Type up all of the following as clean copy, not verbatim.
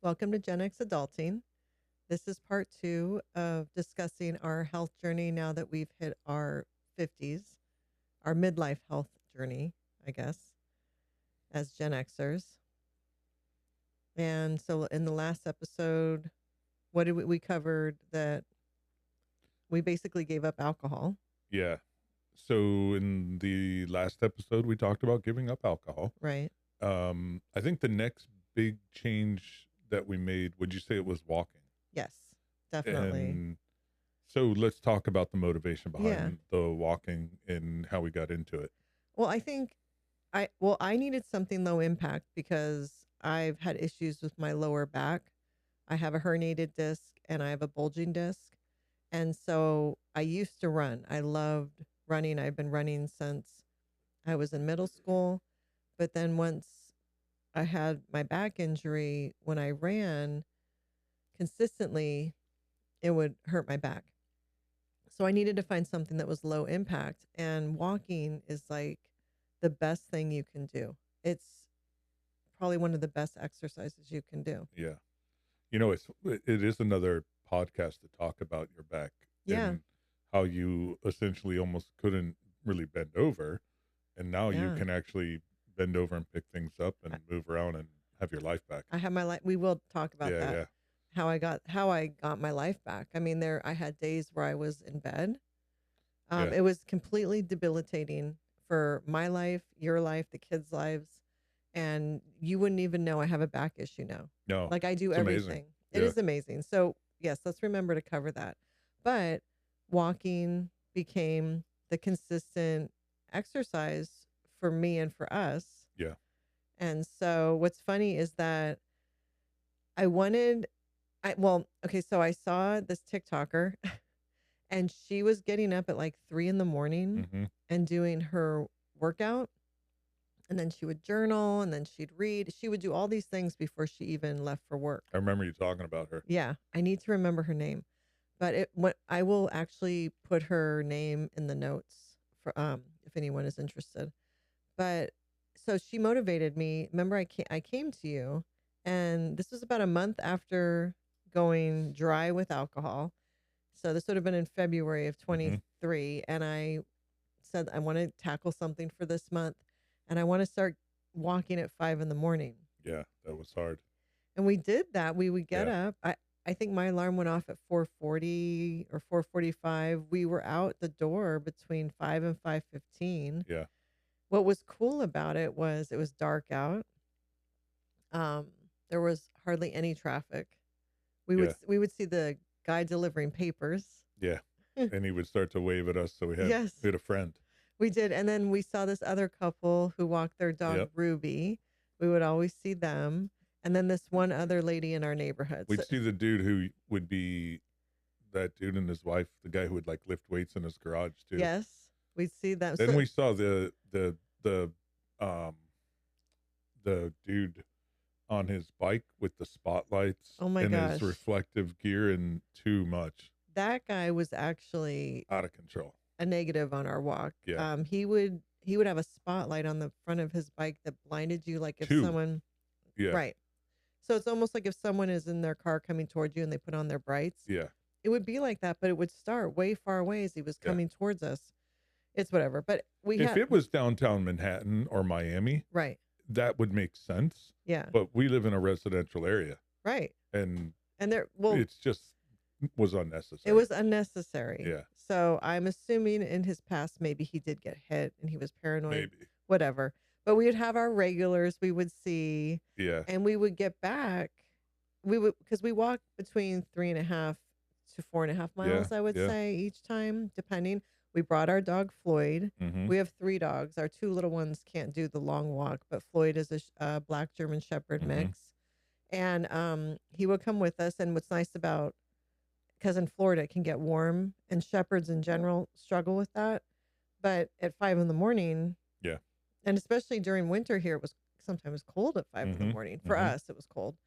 Welcome to GenXAdulting. This is part 2 of discussing our health journey now that we've hit our 50s, our midlife health journey, I guess, as Gen Xers. And so in the last episode, what did we covered that we basically gave up alcohol, Yeah. So in the last episode, we talked about giving up alcohol. right? I think the next big change that we made, would you say it was walking? Yes, definitely. And so let's talk about the motivation Yeah. behind the walking and how we got into it. Well, I think I needed something low impact because I've had issues with my lower back. I have a herniated disc and I have a bulging disc. And so I used to run. I loved running. I've been running since I was in middle school. But then once I had my back injury, when I ran consistently, it would hurt my back. So I needed to find something that was low impact. And walking is like the best thing you can do. It's probably one of the best exercises you can do. Yeah. You know, it is another podcast to talk about your back Yeah. and how you essentially almost couldn't really bend over. And now you Yeah. can actually bend over and pick things up and move around and have your life back. I have my life. We will talk about Yeah. that. Yeah. How I got my life back. I mean, I had days where I was in bed. Yeah. It was completely debilitating for my life, your life, the kids' lives, and you wouldn't even know I have a back issue now. No, Like I do it's amazing. everything. It Yeah. is amazing. So yes, let's remember to cover that. But walking became the consistent exercise for me and for us. Yeah. And so what's funny is that I wanted okay, so I saw this TikToker and she was getting up at like 3 in the morning Mm-hmm. and doing her workout. And then she would journal and then she'd read. She would do all these things before she even left for work. I remember you talking about her. Yeah, I need to remember her name. But I will actually put her name in the notes for if anyone is interested. But so she motivated me. Remember I came to you and this was about a month after going dry with alcohol. So this would have been in February of Mm-hmm. 23 and I said I want to tackle something for this month and I want to start walking at 5 in the morning. Yeah, that was hard. And we did that. We would get Yeah. up. I think my alarm went off at 4:40 or 4:45. We were out the door between 5 and 5:15. Yeah. What was cool about it was dark out. Um, there was hardly any traffic. Yeah. We would see the guy delivering papers. Yeah. And he would start to wave at us. So we Yes, had a friend. we did. And then we saw this other couple who walked their dog Yep. Ruby. We would always see them. And then this one other lady in our neighborhood. We'd see the dude who would be that dude and his wife, the guy who would like lift weights in his garage too. Yes, we'd see them. Then So, we saw the dude on his bike with the spotlights oh my and gosh, his reflective gear, and too much, that guy was actually out of control. a negative on our walk. Yeah. He would have a spotlight on the front of his bike that blinded you, like if Two. someone, Yeah. right. So it's almost like if someone is in their car coming towards you and they put on their brights. Yeah. It would be like that, but it would start way far away as he was Yeah. coming towards us. It's whatever. But If it was downtown Manhattan or Miami, right. that would make sense. Yeah. But we live in a residential area, Right. and And it's just was unnecessary. it was unnecessary. Yeah. So I'm assuming in his past, maybe he did get hit and he was paranoid, Maybe. whatever. But we would have our regulars we would see, Yeah. and we would get back. Because we walk between 3.5 to 4.5 miles, I would Yeah. say, each time, depending. We brought our dog Floyd. Mm-hmm. We have 3 dogs. Our 2 little ones can't do the long walk, but Floyd is a black German Shepherd Mhm. mix. And he would come with us. And what's nice about, because in Florida it can get warm and shepherds in general struggle with that. But at 5 in the morning, Yeah. and especially during winter here, it was sometimes cold at 5 in the Mhm. morning. For Mhm. us, it was cold.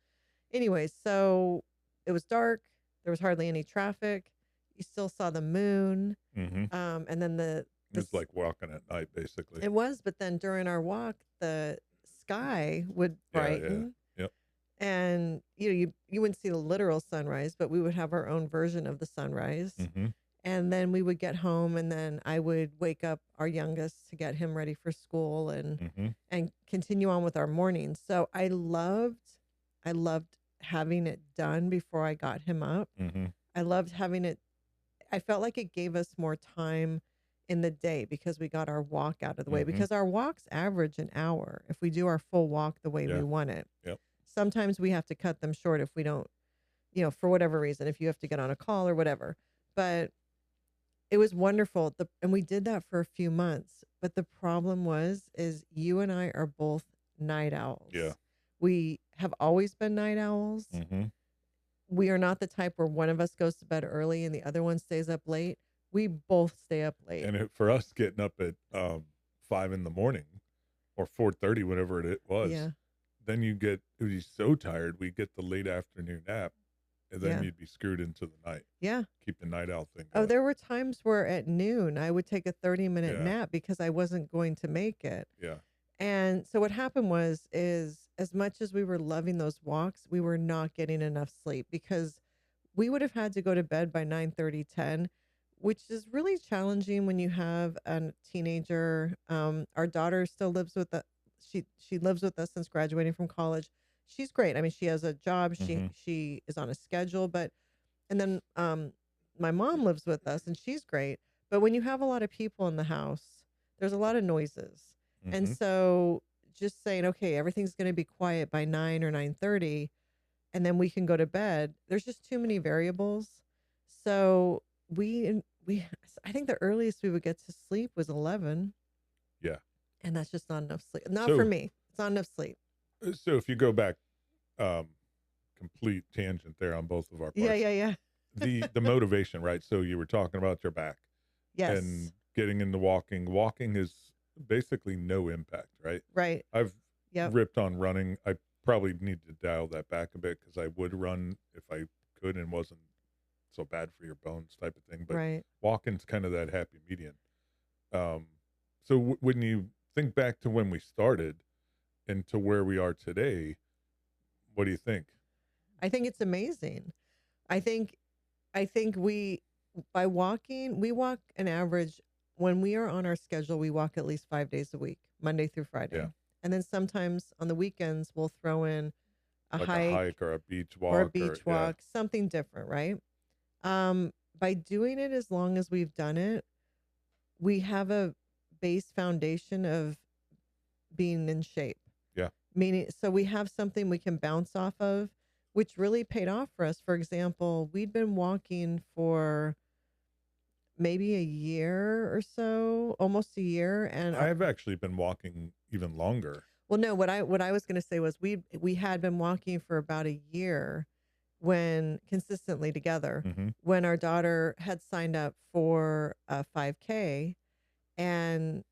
Anyways, so it was dark. There was hardly any traffic. You still saw the moon. Mm-hmm. And then It's like walking at night, basically. it was, but then during our walk, the sky would Yeah, yeah. brighten. Yep. And you wouldn't see the literal sunrise, but we would have our own version of the sunrise. Mhm. And then we would get home, and then I would wake up our youngest to get him ready for school Mhm. and continue on with our mornings. So I loved having it done before I got him up. Mhm. I loved having it. I felt like it gave us more time in the day because we got our walk out of the way, Mhm. because our walks average an hour if we do our full walk the way we Yeah. want it. Yep. Sometimes we have to cut them short if we don't, for whatever reason, if you have to get on a call or whatever. But it was wonderful. And we did that for a few months. But the problem is you and I are both night Yeah. owls. We have always been night owls. Mhm. We are not the type where one of us goes to bed early and the other one stays up late. We both stay up late. And for us getting up at 5 in the morning or 4:30, whatever it was, Yeah. then you'd be so tired. We get the late afternoon nap, and then Yeah. you'd be screwed into the night. Yeah. Keep the night owl thing Oh, going. there were times where at noon I would take a 30-minute Yeah. nap because I wasn't going to make it. Yeah. And so what happened is as much as we were loving those walks, we were not getting enough sleep because we would have had to go to bed by 9:30, 10, which is really challenging when you have a teenager. Our daughter still lives with the she lives with us since graduating from college. She's great. I mean, she has a job, Mhm. she is on a schedule, but and then my mom lives with us and she's great. But when you have a lot of people in the house, there's a lot of noises. And Mhm. so just saying, okay, everything's going to be quiet by 9 or 9:30 and then we can go to bed. There's just too many variables. So we I think the earliest we would get to sleep was 11, Yeah. and that's just not enough sleep. Not for So me. It's not enough sleep. so if you go back, um, complete tangent there on both of our Yeah, parts. yeah, yeah. The motivation, right? So you were talking about your back and Yes. getting into walking. Walking is basically no impact, right? Right. I've Yep. ripped on running. I probably need to dial that back a bit because I would run if I could and wasn't so bad for your bones type of thing. But Right. walking's kind of that happy median. Um, so when you think back to when we started and to where we are today, what do you think? I think it's amazing. I think I think we by walking, we walk an average when we are on our schedule, we walk at least 5 days a week, Monday through Yeah, Friday. And then sometimes on the weekends we'll throw in a like a hike hike or a beach or a walk or beach yeah, walk, something different, right? By doing it as long as we've done it, we have a base foundation of being in shape. yeah. Meaning, so we have something we can bounce off of, which really paid off for us. For example, we'd been walking for maybe a year or so, almost a year, and I've actually been walking even longer. well, no, what I was going to say was we had been walking for about a year when consistently together Mhm. when our daughter had signed up for a 5K, and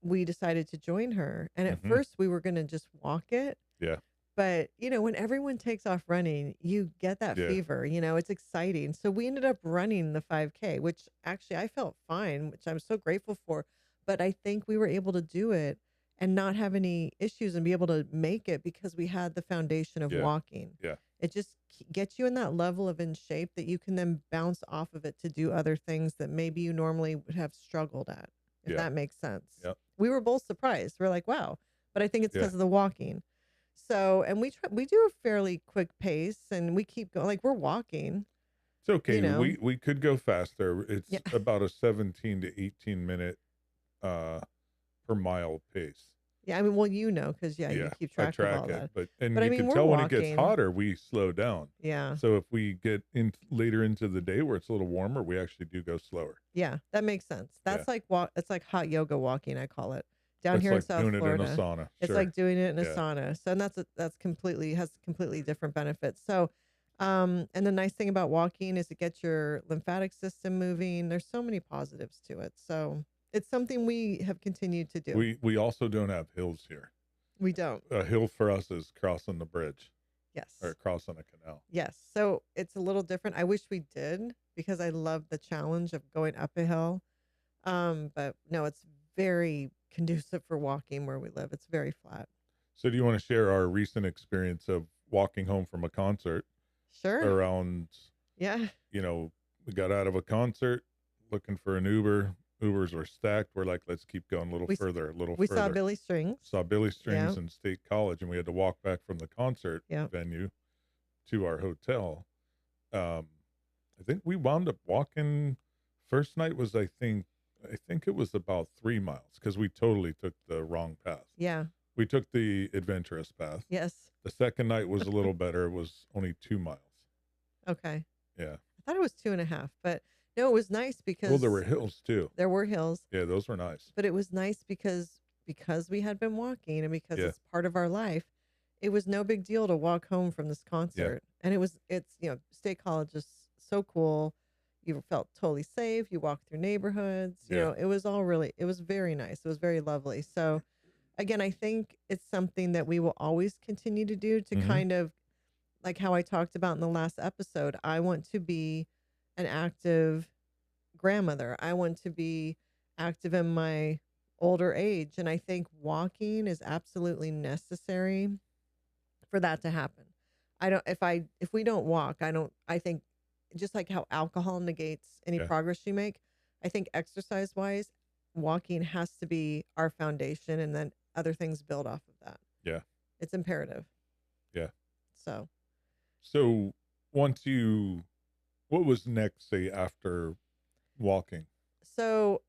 we decided to join her. And at Mhm. first we were going to just walk it. Yeah. But, when everyone takes off running, you get that Yeah. fever, it's exciting. So we ended up running the 5K, which actually I felt fine, which I'm so grateful for. But I think we were able to do it and not have any issues and be able to make it because we had the foundation of Yeah. walking. Yeah. It just gets you in that level of in shape that you can then bounce off of it to do other things that maybe you normally would have struggled at, if Yeah. that makes sense. Yep. We were both surprised. We're like, wow. But I think it's Yeah. because of the walking. So, and we do a fairly quick pace and we keep going, like we're walking, It's okay. you know. We could go faster. Yeah. It's about a 17 to 18 minute uh per mile pace. Yeah. I mean, well, because yeah, you Yeah, keep I track of track all it, that. and But I you mean, can we're tell when it gets walking. hotter, we slow down. Yeah. So if we get in later into the day where it's a little warmer, we actually do go slower. Yeah. That makes sense. Yeah. That's like it's like hot yoga walking, I call it. Down It's here in like South doing it in a Florida. sauna. It's Sure. like doing it in a Yeah. sauna. So, and that's completely has completely different benefits. So, and the nice thing about walking is it gets your lymphatic system moving. There's so many positives to it. So it's something we have continued to do. We also don't have hills here. We don't. A hill for us is crossing the bridge or Yes. crossing a canal. Yes. So it's a little different. I wish we did because I love the challenge of going up a hill. But no, it's very conducive for walking where we live. It's very flat. So do you want to share our recent experience of walking home from a concert Sure. around, Yeah. we got out of a concert looking for an Uber. Ubers were stacked. We're like, let's keep going a little We s- further, a little we saw further. Billy Strings. Saw Billy Yeah. Strings in State College, and we had to walk back from the concert Yeah. venue to our hotel. Um, I think we wound up walking. First night was, I think it was about 3 miles because we totally took the wrong path. Yeah. We took the adventurous path. Yes. The second night was a little better. It was only 2 miles. Okay. Yeah. I thought it was 2.5, but no, it was nice Well, there because were hills too. there were hills, Yeah, those were nice. but it was nice because we had been walking and because Yeah. it's part of our life. It was no big deal to walk home from this Yeah. concert. And it's, State College is so cool. You felt totally safe. You walked through neighborhoods. Yeah. It was very nice. It was very lovely. So again, I think it's something that we will always continue to do to Mhm. kind of like how I talked about in the last episode. I want to be an active grandmother. I want to be active in my older age. And I think walking is absolutely necessary for that to happen. If we don't walk, I think just like how alcohol negates any Yeah. progress you make, I think exercise wise, walking has to be our foundation and then other things build off of that. Yeah. It's imperative. Yeah. So, So once what was next, say, after walking? so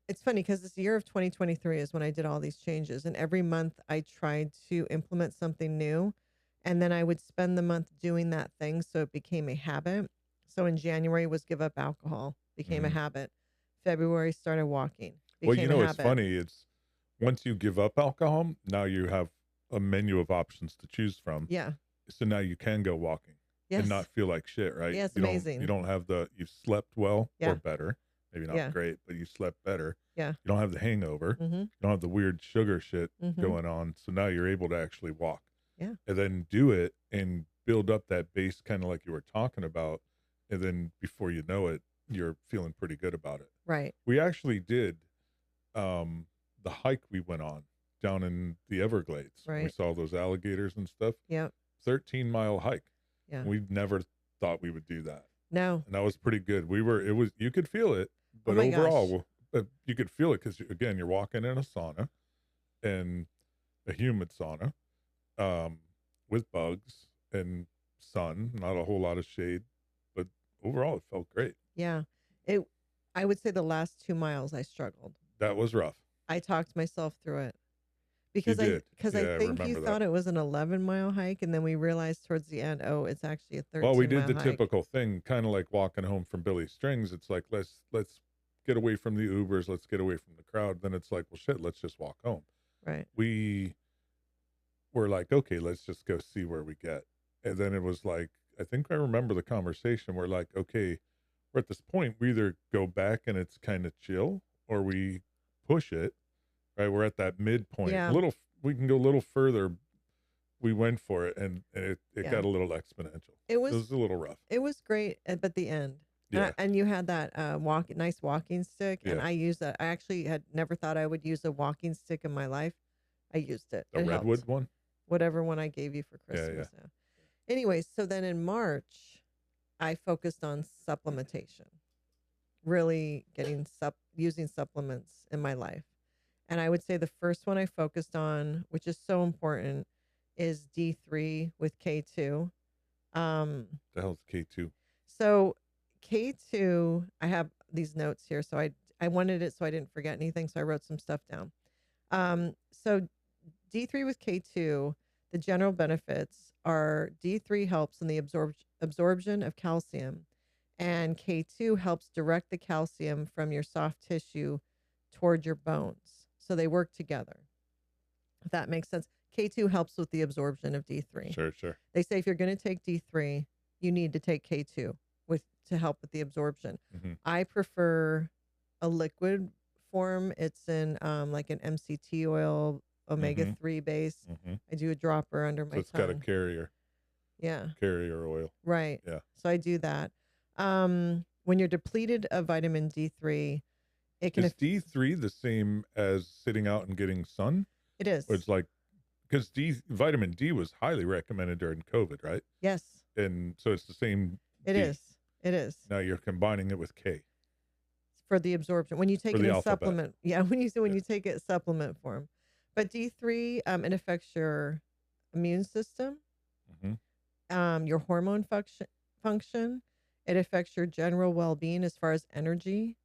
it's funny because this year of 2023 is when I did all these changes, and every month I tried to implement something new, and then I would spend the month doing that thing so it became a habit. So in January was give up alcohol, became a Mhm. habit. February started walking, Well, became a it's habit. funny. It's once you give up alcohol, now you have a menu of options to choose from. Yeah. So now you can go walking and not Yes. feel like shit, right? Yeah, it's You amazing. don't have you've slept well or Yeah. better. Maybe not Yeah. great, but you slept better. Yeah. You don't have the hangover. Mm-hmm. You don't have the weird sugar shit Mm-hmm. going on. So now you're able to actually walk. Yeah. And then do it and build up that base kind of like you were talking about. And then before you know it, you're feeling pretty good about it. Right. We actually did the hike we went on down in the Everglades. We Right. saw those alligators and stuff. Yep. 13-mile hike. Yeah. We never thought we would do that. No. And that was pretty good. You could feel it, Oh but my gosh. overall, you could feel it because, again, you're walking in a sauna and a humid sauna with bugs and sun, not a whole lot of shade, but overall, it felt great. Yeah. I would say the last 2 miles I struggled. That was rough. I talked myself through it You because did. I Yeah, I think you remember thought that. it was an 11-mile hike, and then we realized towards the end, oh, it's actually a Well, we did 13-mile the hike. typical thing, kind of like walking home from Billy Strings. It's like, let's get away from the Ubers, let's get away from the crowd. Then it's like, well, shit, let's just walk home. Right. We were like, okay, let's just go see where we get. And then it was like, I think I remember the conversation. We're like, okay, we're at this point, we either go back and it's kind of chill, or we push it. Right, we're at that midpoint. Yeah. We can go a little further. We went for it, and it Yeah. got a little exponential. It It was was a little rough. it was great at the end. Yeah. And you had that nice walking stick, and Yeah. I used that. I actually had never thought I would use a walking stick in my life. I used it. The It redwood helped. one? Whatever one I gave you for Yeah, Christmas. Yeah. Anyways, so then in March, I focused on supplementation, really using supplements in my life. And I would say the first one I focused on, which is so important, is D3 with K2. Um, The hell's K2? so K2, I have these notes here. So I wanted it so I didn't forget anything. So I wrote some stuff down. So D3 with K2, the general benefits are D3 helps in the absorption of calcium, and K2 helps direct the calcium from your soft tissue toward your bones. So they work together. If that makes sense. K2 helps with the absorption of D3. Sure. They say if you're going to take D3, you need to take K2 to help with the absorption. Mm-hmm. I prefer a liquid form. It's in like an MCT oil, omega-3 base. Mm-hmm. I do a dropper under my So it's tongue. got a carrier oil. Right. Yeah. So I do that. When you're depleted of vitamin D3, it can Is D3 the same as sitting out and getting sun? it is. Or it's like, because vitamin D was highly recommended during COVID, right? Yes, And so it's the same it D. is. It is Now you're combining it with K for the absorption when you for take it the in alphabet. supplement. Yeah, when Yeah. you take it supplement form. But D3, it affects your immune system, Hmm. your hormone function. It affects your general well being as far as energy.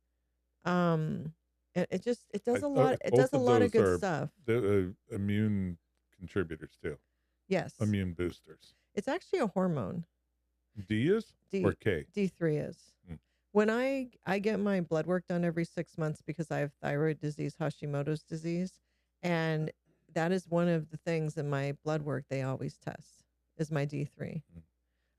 Um, it I does a thought lot. It does both a of lot of those good are stuff. the immune contributors too, Yes, immune boosters. it's actually a hormone. D is or D K? D3 is. Mm. When I get my blood work done every 6 months because I have thyroid disease, Hashimoto's disease, and that is one of the things in my blood work they always test is my D3. Mm.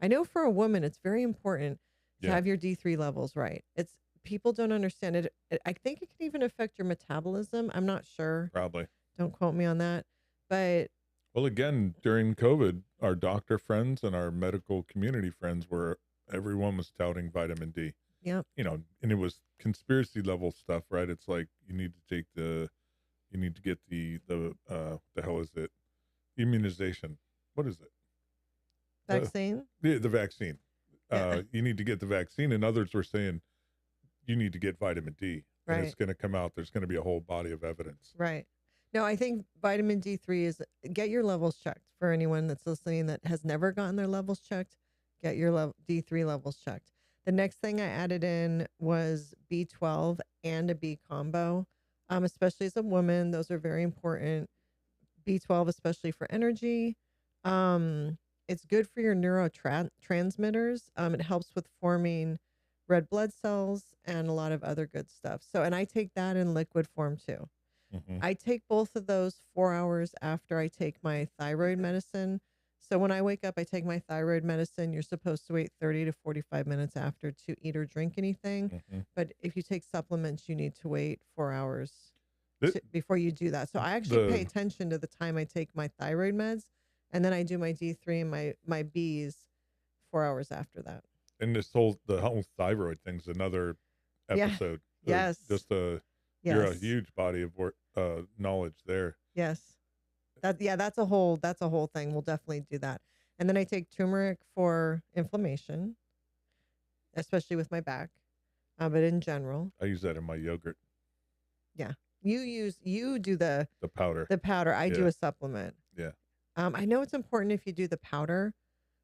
I know for a woman it's very important to Yeah, have your D3 levels right. It's people don't understand it. I think it can even affect your metabolism. I'm not sure. probably. Don't quote me on that. But Well, again, during COVID, our doctor friends and our medical community friends were everyone was touting vitamin D. yeah, And it was conspiracy level stuff, right? It's like you need to get the hell is it? Immunization. What is it? Uh, vaccine. the vaccine. Yeah, You need to get the vaccine, and others were saying you need to get vitamin D, and it's right. going to come out. There's going to be a whole body of evidence. Right. No, I think vitamin D3 is get your levels checked for anyone that's listening that has never gotten their levels checked. Get your D3 levels checked. The next thing I added in was B12 and a B combo, especially as a woman. Those are very important. B12, especially for energy. It's good for your neurotransmitters. It helps with forming red blood cells and a lot of other good stuff. So, and I take that in liquid form too. Hmm. I take both of those 4 hours after I take my thyroid medicine. So when I wake up, I take my thyroid medicine. You're supposed to wait 30 to 45 minutes after to eat or drink anything. Hmm. But if you take supplements, you need to wait 4 hours The, before you do that. So I actually pay the attention to the time I take my thyroid meds. And then I do my D3 and my Bs 4 hours after that. and the whole thyroid thing's another Yeah. episode. Yes. Just you're a Yes. huge body of work, knowledge there. Yes. That's a whole thing. We'll definitely do that. And then I take turmeric for inflammation, especially with my back. But in general, I use that in my yogurt, yeah. You do the powder. the powder. I do Yeah, a supplement. yeah. I know it's important if you do the powder,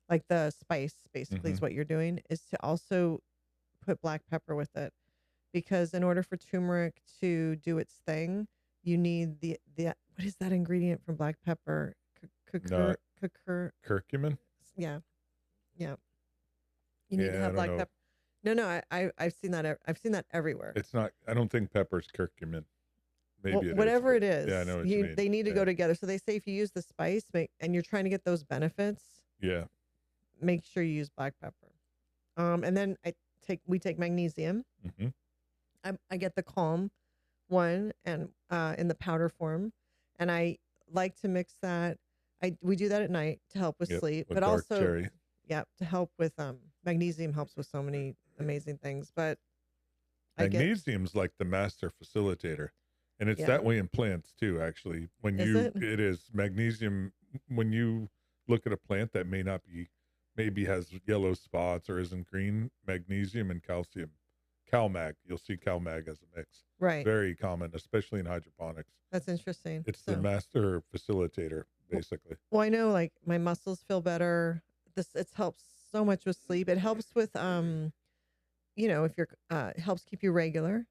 like the spice basically Hmm. is what you're doing, is to also put black pepper with it. Because in order for turmeric to do its thing, you need the what is that ingredient from black pepper? No, Curcur. curcumin. Yeah, yeah. You need to Yeah, I have don't black know. pepper. No, no, I've seen that. I've seen that everywhere. It's not. I don't think pepper's curcumin. Well, Maybe it is, whatever but it is, yeah, I know what you mean. they need to Yeah, go together. So they say if you use the spice, and you're trying to get those benefits, yeah. make sure you use black pepper. And then we take magnesium. Hmm. I get the calm one and in the powder form, and I like to mix that. We do that at night to help with Yep. sleep, With but dark also, cherry. yeah, to help with magnesium helps with so many amazing things. But I get Magnesium's like the master facilitator, and it's yeah, that way in plants too. Actually, is it? it is magnesium. When you look at a plant that maybe has yellow spots or isn't green, magnesium and calcium, CalMag. You'll see CalMag as a mix. Right. Very common, especially in hydroponics. That's interesting. It's the So, master facilitator, well, basically. well, I know like my muscles feel better. This it helps so much with sleep. It helps with if you're it helps keep you regular.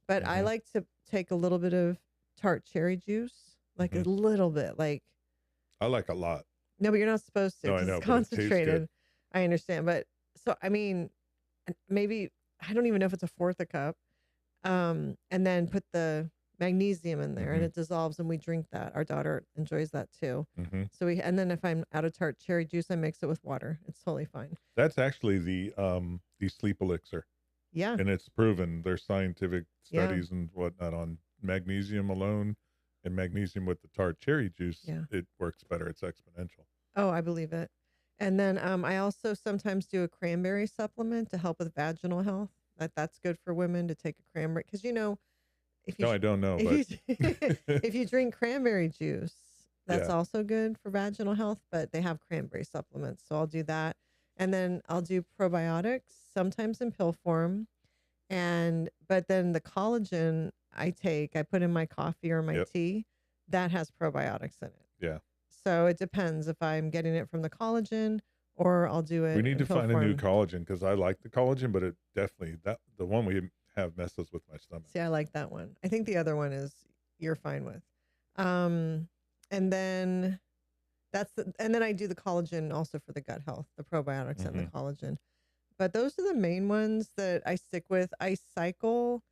But I Hmm. like to take a little bit of tart cherry juice, like a Hmm. little bit, like I like a lot. no, but you're not supposed to No, I because know, it's but it tastes good. concentrated. I understand, but so I mean, maybe I don't even know if it's a fourth a cup. And then put the magnesium in there, and Hmm. it dissolves, and we drink that. Our daughter enjoys that too. Hmm. And then if I'm out of tart cherry juice, I mix it with water. It's totally fine. That's actually the sleep elixir. Yeah, And it's proven there's scientific yeah, studies and whatnot on magnesium alone and magnesium with the tart cherry juice. yeah. It works better. It's exponential. Oh, I believe it. And then I also sometimes do a cranberry supplement to help with vaginal health. That's good for women to take a cranberry because if you No, I don't know, if but you if you drink cranberry juice, That's Yeah. also good for vaginal health, but they have cranberry supplements. So I'll do that. And then I'll do probiotics, sometimes in pill form. But then the collagen I put in my coffee or my Yep. tea, that has probiotics in it. Yeah. So it depends if I'm getting it from the collagen or I'll do We it need in to pill find a new form. collagen because I like the collagen, but it definitely that the one we have messes with my stomach. See, I like that one. I think the other one is you're fine with. Um, and then and then I do the collagen also for the gut health, the probiotics and the Hmm. collagen. But those are the main ones that I stick with. I cycle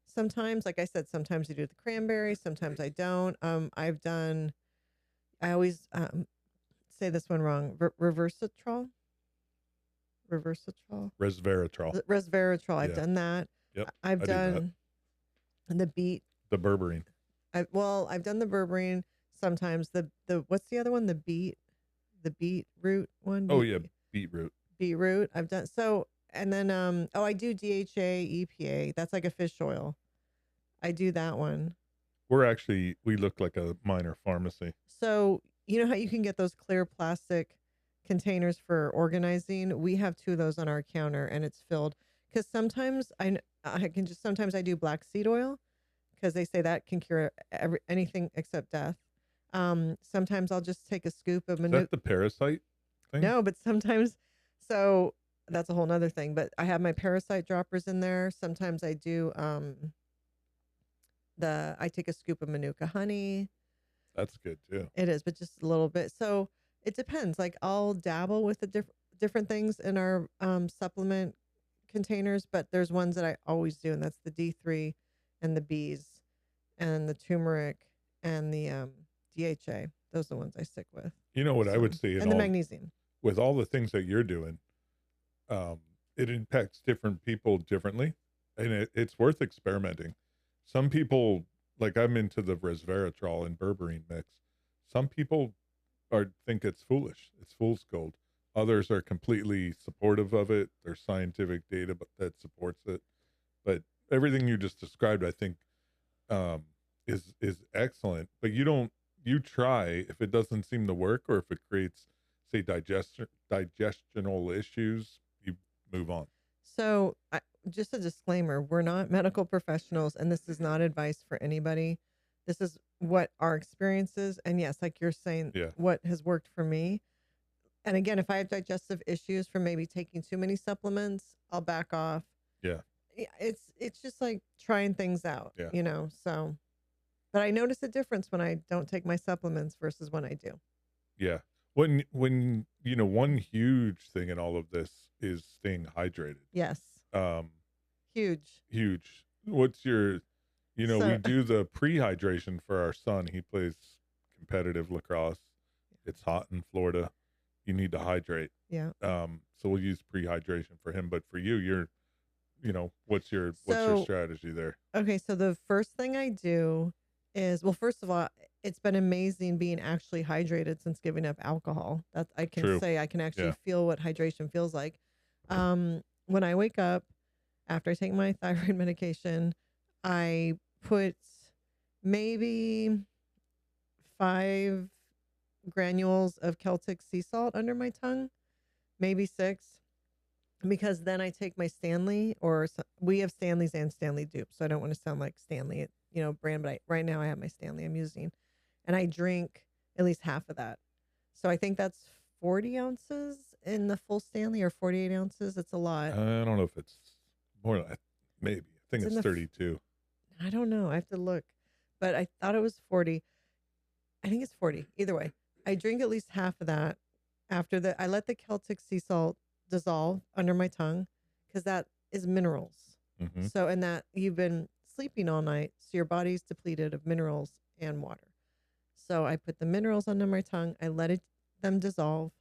sometimes, like I said, sometimes I do the cranberry, sometimes I don't. I always say this one wrong. Reversatrol, Resveratrol. resveratrol. I've Yeah. done that. Yep. I've I do that. done the beet. The berberine. I've done the berberine sometimes. The what's the other one? The beetroot one. Oh yeah, beetroot. Beetroot. I've done so, and then I do DHA, EPA. That's like a fish oil. I do that one. We look like a minor pharmacy. So you know how you can get those clear plastic containers for organizing? We have two of those on our counter, and it's filled. Because sometimes I do black seed oil because they say that can cure anything except death. Sometimes I'll just take a scoop of Is that the parasite thing? no, but sometimes, so that's a whole nother thing. But I have my parasite droppers in there. Sometimes I do I take a scoop of Manuka honey. That's good too. It is, but just a little bit. So it depends. Like I'll dabble with the different things in our supplement containers, but there's ones that I always do, and that's the D3 and the bees and the turmeric and the DHA. Those are the ones I stick with. You know what I would So, say and the magnesium. with all the things that you're doing, it impacts different people differently, and it's worth experimenting. Some people, like I'm into the resveratrol and berberine mix. Some people think it's foolish. It's fool's gold. Others are completely supportive of it. There's scientific data that supports it. But everything you just described, I think, um, is excellent. But you try if it doesn't seem to work or if it creates, say, digestional issues, you move on. So, just a disclaimer, we're not medical professionals, and this is not advice for anybody. This is what our experience is. And yes, like you're saying, Yeah, what has worked for me. And again, if I have digestive issues from maybe taking too many supplements, I'll back off. yeah, Yeah, it's just like trying things out, yeah, So, but I notice a difference when I don't take my supplements versus when I do. yeah. When one huge thing in all of this is staying hydrated. Yes, Um, huge. Huge. What's your, we So, do the pre-hydration for our son. He plays competitive lacrosse. It's hot in Florida. You need to hydrate. yeah. So we'll use pre-hydration for him. But for you, what's your So strategy there? okay, so the first thing I do is, well, first of all, it's been amazing being actually hydrated since giving up alcohol. That I can True. say I can actually Yeah. feel what hydration feels like. When I wake up after I take my thyroid medication, I put maybe 5 granules of Celtic sea salt under my tongue, maybe 6, because then I take my Stanley, we have Stanleys and Stanley dupes, so I don't want to sound like Stanley, brand, but right now I have my Stanley I'm using, and I drink at least half of that. So I think that's 40 ounces in the full Stanley, or 48 ounces. It's a lot. I don't know if it's more like maybe. I think It's in it's the 32. I don't know. I have to look, but I thought it was 40. I think it's 40. Either way, I drink at least half of that. I let the Celtic sea salt dissolve under my tongue because that is minerals. Mm-hmm. So, and that you've been sleeping all night, so your body's depleted of minerals and water. So I put the minerals under my tongue. I let them dissolve,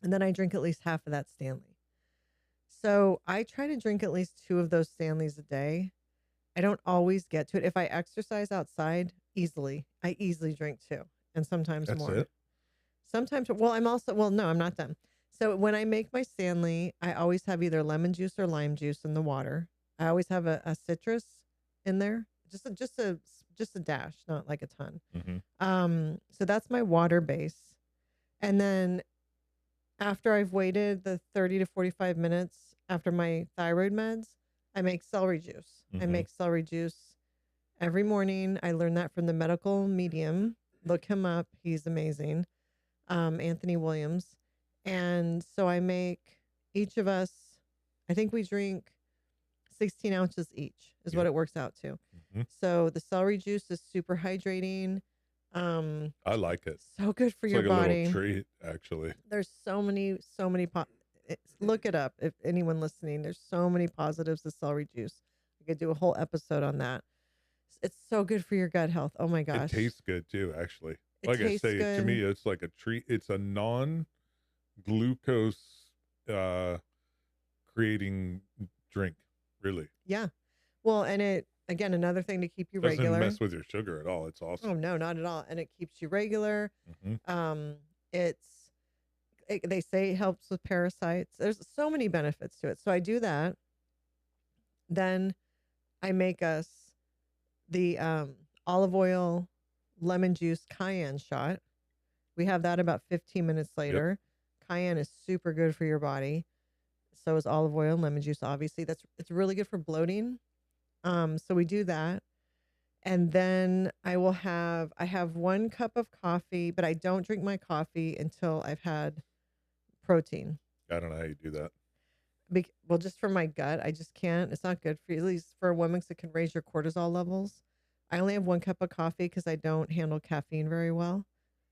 and then I drink at least half of that Stanley. So I try to drink at least 2 of those Stanleys a day. I don't always get to it. If I exercise outside I easily drink 2, and sometimes That's more. it. Sometimes, no, I'm not done. So when I make my Stanley, I always have either lemon juice or lime juice in the water. I always have a citrus in there. just a dash, not like a ton. Mhm. So that's my water base. And then after I've waited the 30 to 45 minutes after my thyroid meds, I make celery juice. I Mhm. make celery juice every morning. I learned that from the medical medium. Look him up. He's amazing. Anthony Williams. And so I make each of us, I think we drink 16 ounces each, is what Yep. it works out to. Mhm. So the celery juice is super hydrating. I like it. So good for It's your like a little body. treat, actually. There's so many look it up if anyone listening. There's so many positives to celery juice. I could do a whole episode on that. It's so good for your gut health. Oh my It gosh. tastes good too, actually. It Like I tastes say, to good. me, it's like a treat. It's a non-glucose uh creating drink, really. Yeah. Well, and it again another thing to keep you Doesn't regular. mess with your sugar at all. It's Oh awesome. no, not at all. And it keeps you regular. Mhm. Um they say it helps with parasites. There's so many benefits to it. So I do that. Then I make us the olive oil lemon juice cayenne shot. We have that about 15 minutes Yep. later. Cayenne is super good for your body. So is olive oil and lemon juice, obviously. It's really good for bloating. So we do that. And then I have 1 cup of coffee, but I don't drink my coffee until I've had protein. I don't know how you do that. Well, just for my gut, I just can't. It's not good for you, at least for a woman, 'cause it can raise your cortisol levels. I only have 1 cup of coffee because I don't handle caffeine very well.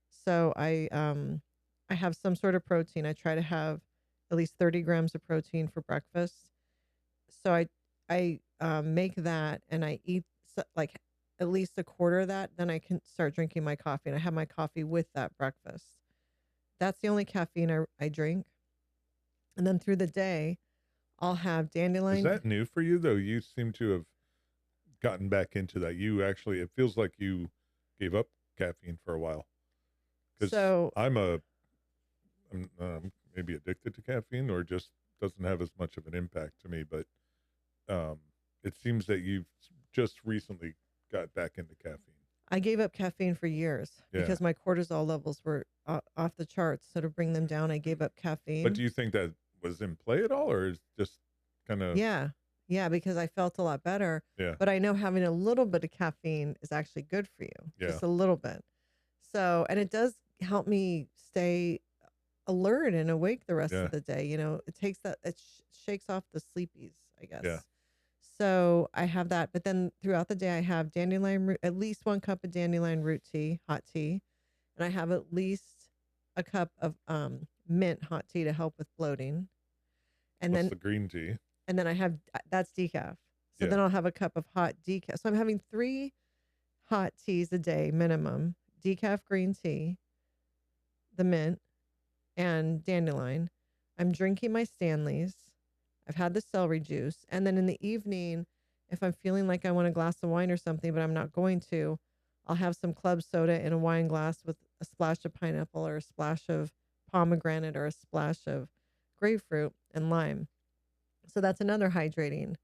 So I have some sort of protein. I try to have at least 30 grams of protein for breakfast. So I make that and I eat like at least a quarter of that. Then I can start drinking my coffee and I have my coffee with that breakfast. That's the only caffeine I drink. And then through the day, I'll have Is dandelion. that new for you though? You seem to have gotten back into that. You actually, it feels like you gave up caffeine for a while. Because So I'm maybe addicted to caffeine or just doesn't have as much of an impact to me. But um, it seems that you've just recently got back into caffeine. I gave up caffeine for years Yeah. because my cortisol levels were off the charts. So to bring them down, I gave up But caffeine. do you think that was in play at all, or is just kind of Yeah. Yeah, because I felt a lot better. yeah, But I know having a little bit of caffeine is actually good for you, yeah, just a little bit. So, and it does help me stay alert and awake the rest yeah, of the day. It takes shakes off the sleepies, I guess. yeah? So I have that. But then throughout the day, I have dandelion root, at least 1 cup of dandelion root tea, hot tea. And I have at least a cup of mint hot tea to help with bloating. And Plus then the green tea. I have that's decaf. So Yeah. then I'll have a cup of hot decaf. So I'm having 3 hot teas a day minimum. Decaf green tea, the mint, and dandelion. I'm drinking my Stanleys. I've had the celery juice. And then in the evening, if I'm feeling like I want a glass of wine or something, but I'm not going to, I'll have some club soda in a wine glass with a splash of pineapple or a splash of pomegranate or a splash of grapefruit and lime. So that's another hydrating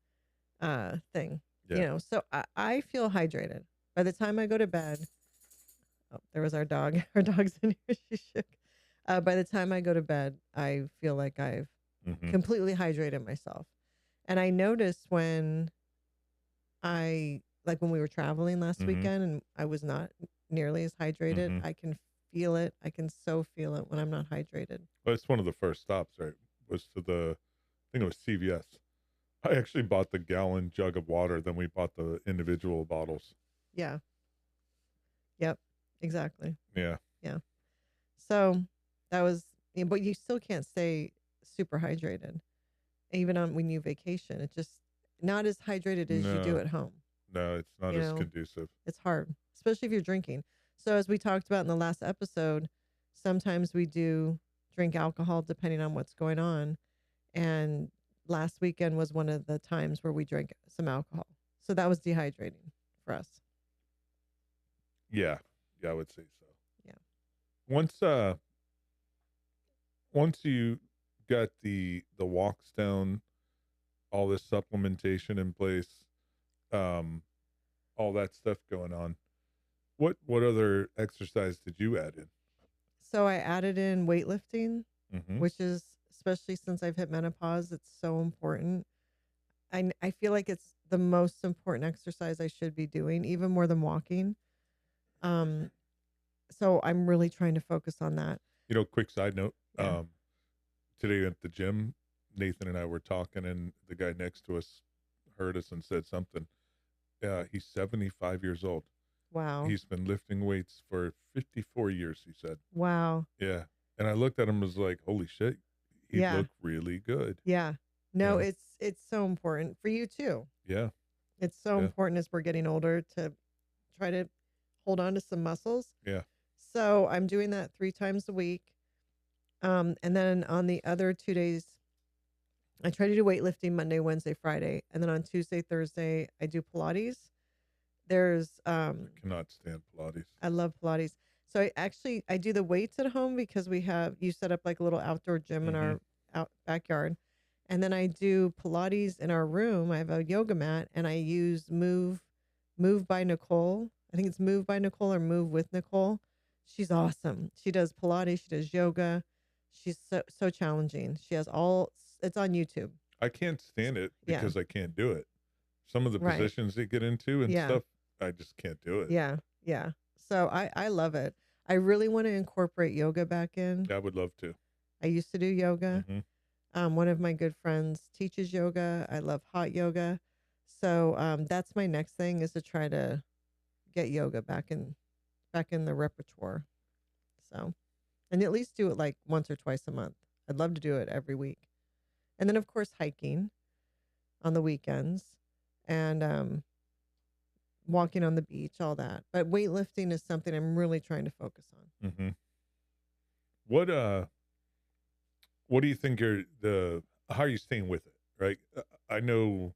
thing. Yeah. So I feel hydrated. By the time I go to bed, oh, there was our dog. Our dog's in here. She shook. By the time I go to bed, I feel like I've Hmm. completely hydrated myself. And I noticed when we were traveling last Hmm. weekend and I was not nearly as hydrated, Hmm. I can feel it. I can so feel it when I'm not hydrated. Well, it's one of the first stops, right? Was to I think it was CVS. I actually bought the gallon jug of water, then we bought the individual bottles. Yeah. Yep. Exactly. Yeah. Yeah. So that was, but you still can't stay super hydrated, even on when you vacation. It's just not as hydrated as you do No, at home. no, it's not You as know, conducive. it's hard, especially if you're drinking. So as we talked about in the last episode, sometimes we do drink alcohol depending on what's going on. And last weekend was one of the times where we drank some alcohol. So that was dehydrating for us. Yeah. Yeah, I would say so. Yeah. Once once you got the walks down, all this supplementation in place, um all that stuff going on. What other exercise did you add in? So I added in weightlifting, Mhm. which is, especially since I've hit menopause, it's so important. I feel like it's the most important exercise I should be doing, even more than walking. Um, so I'm really trying to focus on that. Quick side note, Yeah. today at the gym, Nathan and I were talking, and the guy next to us heard us and said something. He's 75 years old. Wow. He's been lifting weights for 54 years, he said. Wow. Yeah. And I looked at him and was like, holy shit, he Yeah. looked really good. Yeah. No, Yeah. it's so important for you too. Yeah. It's so Yeah. important as we're getting older to try to hold on to some muscles. Yeah. So I'm doing that 3 times a week. And then on the other 2 days, I try to do weightlifting Monday, Wednesday, Friday. And then on Tuesday, Thursday, I do Pilates. There's I cannot stand Pilates. I love Pilates. So I do the weights at home because you set up like a little outdoor gym in Hmm. our out backyard. And then I do Pilates in our room. I have a yoga mat and I use Move by Nicole. I think it's Move by Nicole or Move with Nicole. She's awesome. She does Pilates, she does yoga. She's so challenging. She has all it's on YouTube. I can't stand it Yeah. because I can't do it. Some of the Right. positions they get into and Yeah. stuff, I just can't do it. Yeah. Yeah. So I love it. I really want to incorporate yoga back in. I would love to. I used to do yoga. Hmm. One of my good friends teaches yoga. I love hot yoga. So that's my next thing is to try to get yoga back in the repertoire. So and at least do it like once or twice a month. I'd love to do it every week. And then of course hiking on the weekends and walking on the beach, all that. But weightlifting is something I'm really trying to focus on. Hmm. What what do you think how are you staying with it? Right. I know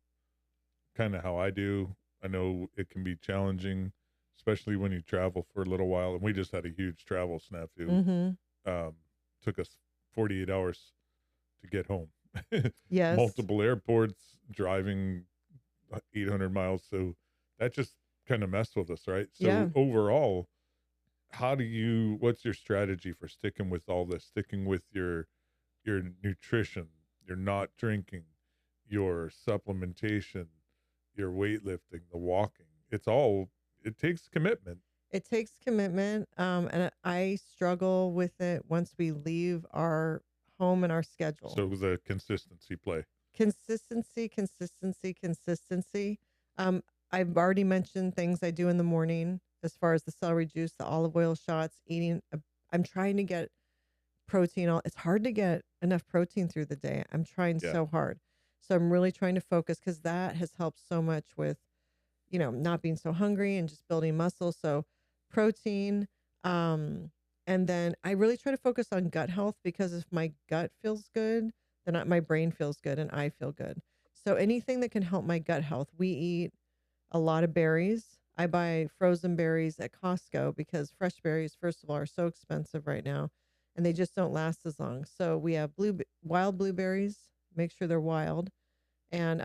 kind of how I do. I know it can be challenging, especially when you travel for a little while. And we just had a huge travel snafu. Mhm. Um, Took us 48 hours to get home. Yes. Multiple airports, driving 800 miles. So that just kind of messed with us, right? Yeah. So overall, what's your strategy for sticking with all this, sticking with your nutrition, your not drinking, your supplementation, your weightlifting, the walking? It takes commitment. It takes commitment, and I struggle with it once we leave our home and our schedule. So the consistency play. Consistency, consistency, consistency. Um, I've already mentioned things I do in the morning as far as the celery juice, the olive oil shots, I'm trying to get protein. It's hard to get enough protein through the day. I'm trying Yeah. so hard. So I'm really trying to focus because that has helped so much with, not being so hungry and just building muscle. So protein. Um, and then I really try to focus on gut health because if my gut feels good, then my brain feels good and I feel good. So anything that can help my gut health, we eat a lot of berries. I buy frozen berries at Costco because fresh berries, first of all, are so expensive right now and they just don't last as long. So we have wild blueberries, make sure they're wild, and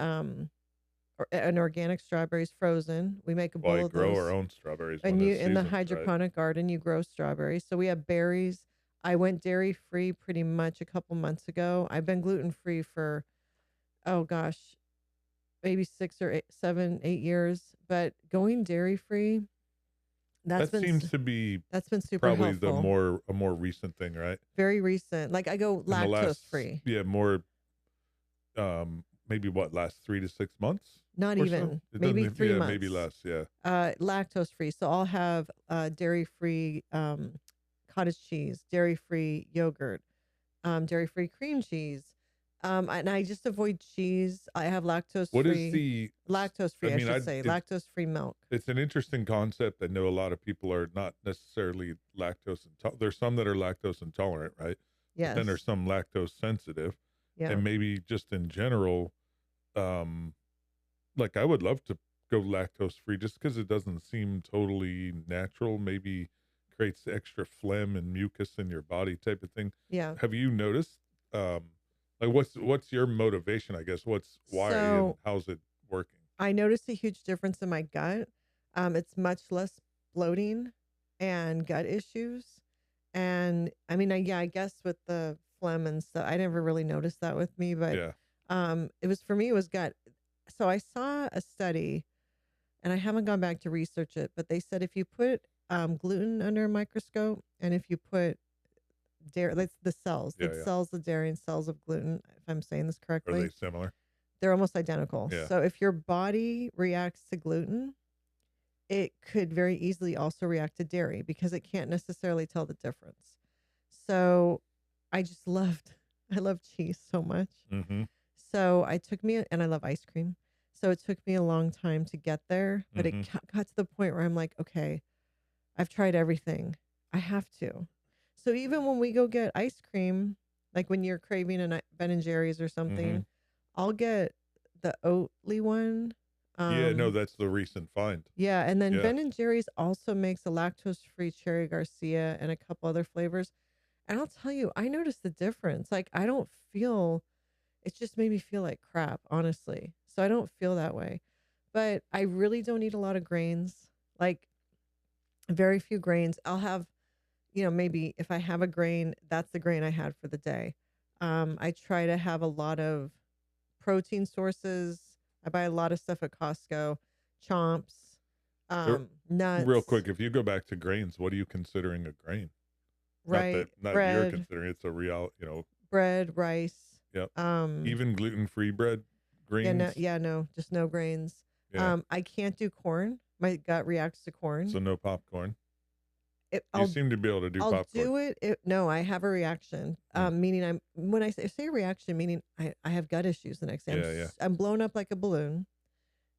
an organic strawberries frozen. We make a Well, I bowl of grow our those. own strawberries when And you it's in the seasons, right? hydroponic garden, you grow strawberries. So we have berries. I went dairy free pretty much a couple months ago. I've been gluten free for oh gosh, maybe 6 or 7, 8 years. But going dairy free, that's That been seems to be that's been super probably helpful. a more recent thing, right? Very recent. Like I go In the lactose last, free. yeah, more, maybe what, last 3 to 6 months Not or so? even It maybe doesn't, three yeah, maybe months. less. Yeah. Lactose free. So I'll have dairy free cottage cheese, dairy free yogurt, dairy free cream cheese. And I just avoid cheese. I have What is the, lactose I free, I mean, should say, lactose free milk. it's an interesting concept. I know a lot of people are not necessarily lactose intolerant. There's some that are lactose intolerant, right? But then there's Yes. some lactose sensitive, Yeah. and maybe just in general, um, like I would love to go lactose free just because it doesn't seem totally natural. Maybe creates extra phlegm and mucus in your body type of thing. Yeah. Have you noticed? Um, like what's your motivation? I guess why and So how's it working? I noticed a huge difference in my gut. It's much less bloating and gut issues. And I mean, yeah, I guess with the phlegm and stuff, I never really noticed that with me, but Yeah. it was for me, it was gut. So I saw a study, and I haven't gone back to research it, but they said if you put gluten under a microscope and if you put dairy, that's Yeah, the yeah. cells of dairy and cells of gluten, if I'm saying this Are they correctly, similar? they're almost identical. Yeah. So if your body reacts to gluten, it could very easily also react to dairy because it can't necessarily tell the difference. So I just loved, I love cheese so much. Mhm. So I took me, and I love ice cream. So it took me a long time to get there, but it Mhm. got to the point where I'm like, okay, I've tried everything. I have to. So even when we go get ice cream, like when you're craving a Ben and Jerry's or something, Mhm. I'll get the Oatly one. Yeah, no, Um, that's the recent find. yeah, and then Yeah. Ben and Jerry's also makes a lactose-free cherry Garcia and a couple other flavors. And I'll tell you, I noticed the difference. Like I don't feel, it just made me feel like crap, honestly. So I don't feel that way. But I really don't eat a lot of grains. Like very few grains. I'll have, maybe if I have a grain, that's the grain I had for the day. I try to have a lot of protein sources. I buy a lot of stuff at Costco, chomps, Er, real nuts, quick, if you go back to grains, what are you considering a grain? right? Not you're Bread, considering, it's a real, bread, rice. yep. Um, Even gluten-free bread, grains, yeah, no, just no grains. yeah. I can't do corn. My gut reacts to corn. So no popcorn. It, You I'll seem to be able to do I'll popcorn. do it. No, I have a reaction. Mm. Meaning I'm when say reaction, meaning I have gut issues the next day. Yeah, yeah. I'm blown up like a balloon,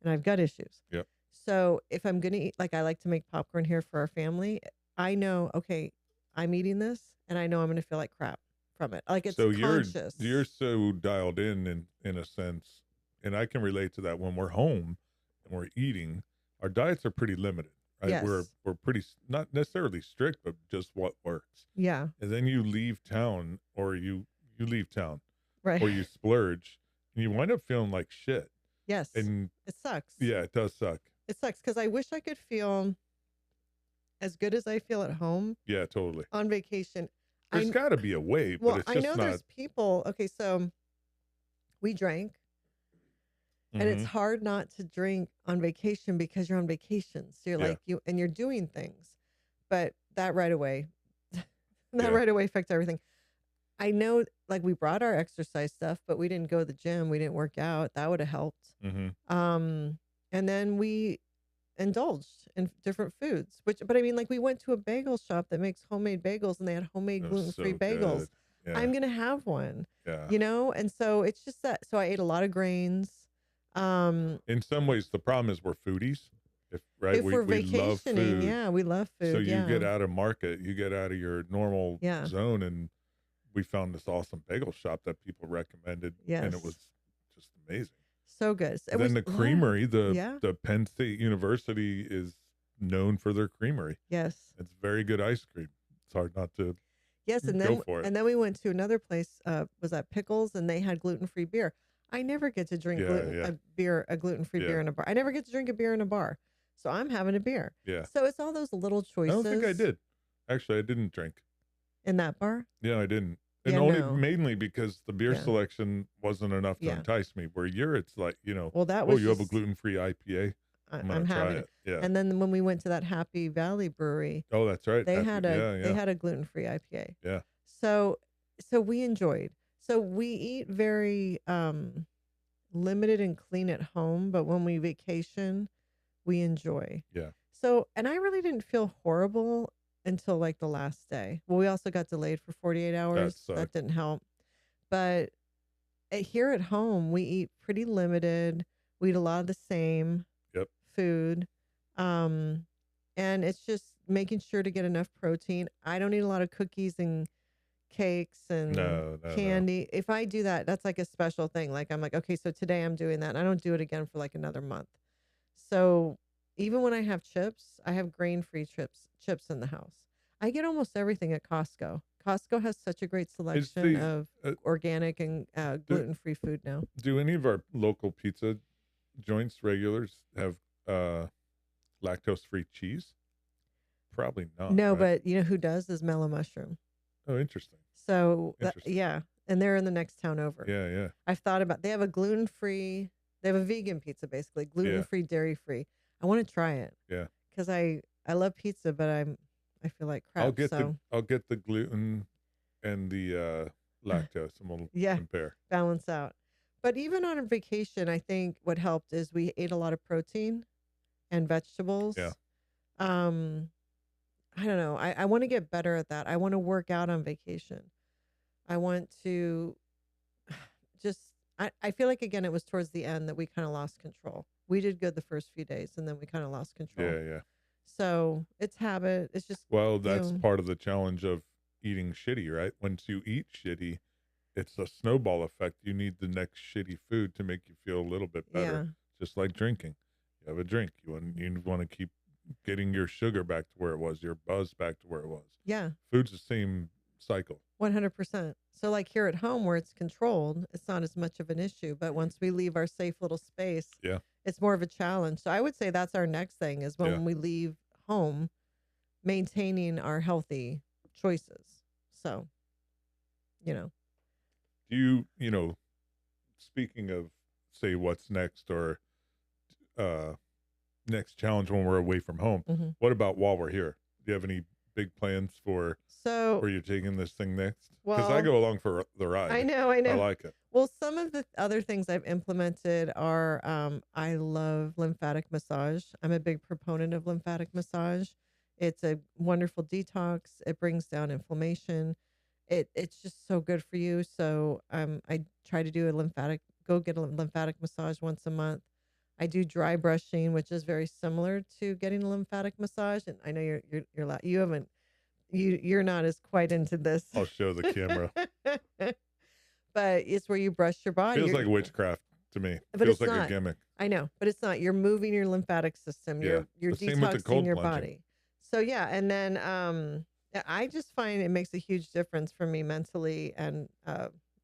and I've got issues. Yep. So if I'm gonna eat, like I like to make popcorn here for our family, I know, okay, I'm eating this, and I know I'm gonna feel like crap from it. Like it's So conscious. you're so dialed in a sense, and I can relate to that when we're home and we're eating. Our diets are pretty limited, right? Yes. We're pretty not necessarily strict, but just what works. Yeah. And then you leave town, or you leave town, Right. or you splurge, and you wind up feeling like shit. Yes. And It sucks. yeah, it does suck. It sucks because I wish I could feel as good as I feel at home Yeah, totally. on vacation. There's got to be a way, but Well, it's I just know not. there's people. Okay, so we drank, and it's Hmm. hard not to drink on vacation because you're on vacation. So you're Yeah, like and you're doing things, but that right away, that yeah. right away affects everything. I know, like we brought our exercise stuff, but we didn't go to the gym. We didn't work out. That would have helped. Hmm. And then we indulged in different foods, but I mean, like we went to a bagel shop that makes homemade bagels, and they had homemade It was gluten-free so bagels. good. Yeah, I'm gonna have one, yeah. and so it's just that. So I ate a lot of grains. Um, In some ways, the problem is we're foodies. If right, if we're we love vacationing, food, yeah, we love so food. you get Yeah, out of market, you get out of your normal yeah, zone, and we found this awesome bagel shop that people recommended, and it yes, was just amazing. so good. So it Then was the a lot of, creamery, yeah, the Penn State University is known for their creamery. yes, It's very good ice cream. It's hard not to yes, go for it. and then we went to another place. Was that Pickles, and they had gluten-free beer. I never get to drink Yeah, yeah, a gluten-free yeah, beer in a bar. I never get to drink a beer in a bar, so I'm having a beer. yeah. So it's all those little I don't think I choices did. Actually, I didn't drink. in that bar. Yeah, I didn't. And Yeah, only no, mainly because the beer yeah, selection wasn't enough to yeah. entice me. Where you're, it's like, Well, that oh, was you have a just gluten-free IPA? I'm I'm gonna try having it. it. Yeah. And then when we went to that Happy Valley Brewery, Oh, that's right. Happy. Yeah, they yeah, had a gluten-free IPA. yeah, So we enjoyed. So we eat very limited and clean at home, but when we vacation, we enjoy. yeah. So, and I really didn't feel horrible until like the last day. Well, we also got delayed for 48 That hours. That sucked. didn't help. But here at home, we eat pretty limited. We eat a lot of the same Yep. food. Um, and it's just making sure to get enough protein. I don't eat a lot of cookies and cakes and No, no, no. candy. If I do that, that's like a special thing. Like I'm like, okay, so today I'm doing that. And I don't do it again for like another month. So even when I have chips, I have grain-free chips in the house. I get almost everything at Costco. Costco has such a great Is selection the of organic and do, gluten-free food now. do any of our local pizza joints regulars have Lactose-free cheese? Probably not, No, right? but you know who does is Mellow Mushroom. Oh, interesting. So that, Interesting. yeah, and they're in the next town over. Yeah, yeah, I've thought about. They have a gluten free. They have a vegan pizza, basically gluten yeah, free, dairy free. I want to try it yeah. because I love pizza, but I feel like crap. So I'll get the gluten and the, lactose, and we'll yeah, compare. balance out. But even on a vacation, I think what helped is we ate a lot of protein and Yeah, vegetables. Um, I don't know. I want to get better at that. I want to work out on vacation. I want to just I feel like again it was towards the end that we kind of lost control. We did good the first few days and then we kind of lost control. yeah, yeah. So it's habit. It's just Well, you that's know, part of the challenge of eating shitty, right? Once you eat shitty, it's a snowball effect. You need the next shitty food to make you feel a little bit better. yeah. Just like drinking. You have a drink. You want to keep getting your sugar back to where it was, your buzz back to where it was. Yeah. Food's the same cycle. 100%. So like here at home where it's controlled, it's not as much of an issue, but once we leave our safe little space, Yeah, it's more of a challenge. So I would say that's our next thing is yeah. when we leave home, maintaining our healthy choices. So, you know. Speaking of, say, what's next, or uh next challenge when we're away from home, Mhm. what about while we're here? Do you have any big plans for So, where you're taking this thing next? Because I well, go along for the I ride. know, I I know. like it. Well, some of the other things I've implemented are I love lymphatic massage. I'm a big proponent of lymphatic massage. It's a wonderful detox. It brings down inflammation. It's just so good for you. So I try to do a lymphatic go get a lymphatic massage once a month. I do dry brushing, which is very similar to getting a lymphatic massage. And I know you haven't you're not as quite into this. I'll show the camera. But it's where you brush your body. Feels like witchcraft to me. But Feels it's like a not. gimmick. I know, but it's not. You're moving your lymphatic system. Yeah. You're The same with the detoxing cold your plunging. body. So yeah, and then I just find it makes a huge difference for me mentally and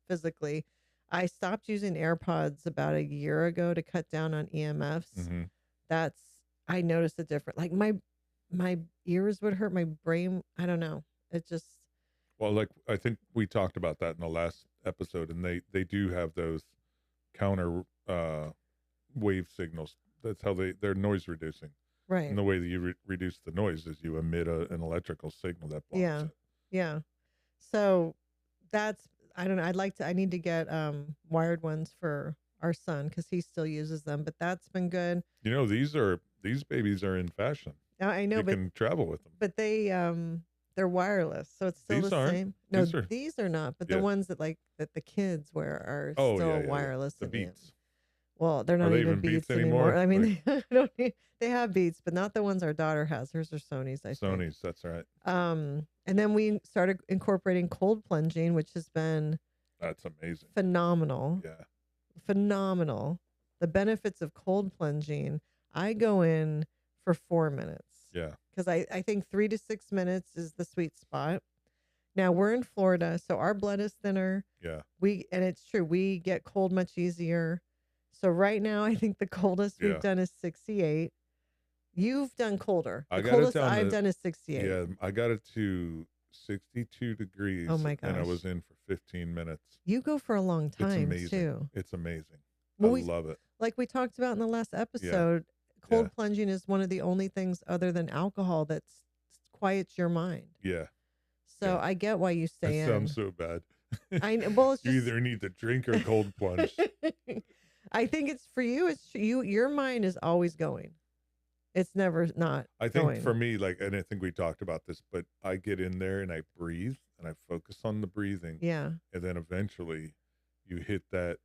physically. I stopped using AirPods about a year ago to cut down on EMFs. Hmm. That's I noticed a difference. Like my ears would hurt, my brain, I don't know. It just Well, like, I think we talked about that in the last episode, and they do have those counter wave signals. That's how they're noise reducing. right. And the way that you reduce the noise is you emit an electrical signal that blocks Yeah. it. Yeah. So that's I don't know. I need to get wired ones for our son because he still uses them. But that's been good. These babies are in fashion. I know, You can travel with them. but they're wireless, so it's still These the aren't. same. No, These are, these are not. But the yeah. ones that the kids wear are Oh, yeah, still yeah, yeah. wireless. The And yeah. Beats. Well, they're Are not they even even Beats Beats anymore. anymore? I Like, mean, they have Beats, but not the ones our daughter has. Hers are Sony's, I think. Sony's, that's right. And then we started incorporating cold plunging, which has been That's amazing. phenomenal. Yeah. Phenomenal. The benefits of cold plunging. I go in for 4 minutes Yeah. because I think 3 to 6 minutes is the sweet spot. Now we're in Florida, so our blood is thinner. Yeah. And it's true, we get cold much easier. So right now, I think the coldest we've Yeah. done is 68. You've done colder. I The got it coldest down I've to, done is 68. yeah, I got it to 62 degrees, Oh my and I gosh. was in for 15 minutes. You go for a long It's time amazing. too. It's amazing. Well, I love it. like we talked about in the last episode, cold Yeah. plunging is one of the only things other than alcohol that quiets your mind. Yeah. So Yeah. I get why you stay That in. sounds so bad. Well, it's You just either need to drink or cold plunge. I think it's for you. It's you. Your mind is always going. It's never not I think going. for me, like, and I think we talked about this, but I get in there and I breathe and I focus on the breathing. Yeah. And then eventually you hit that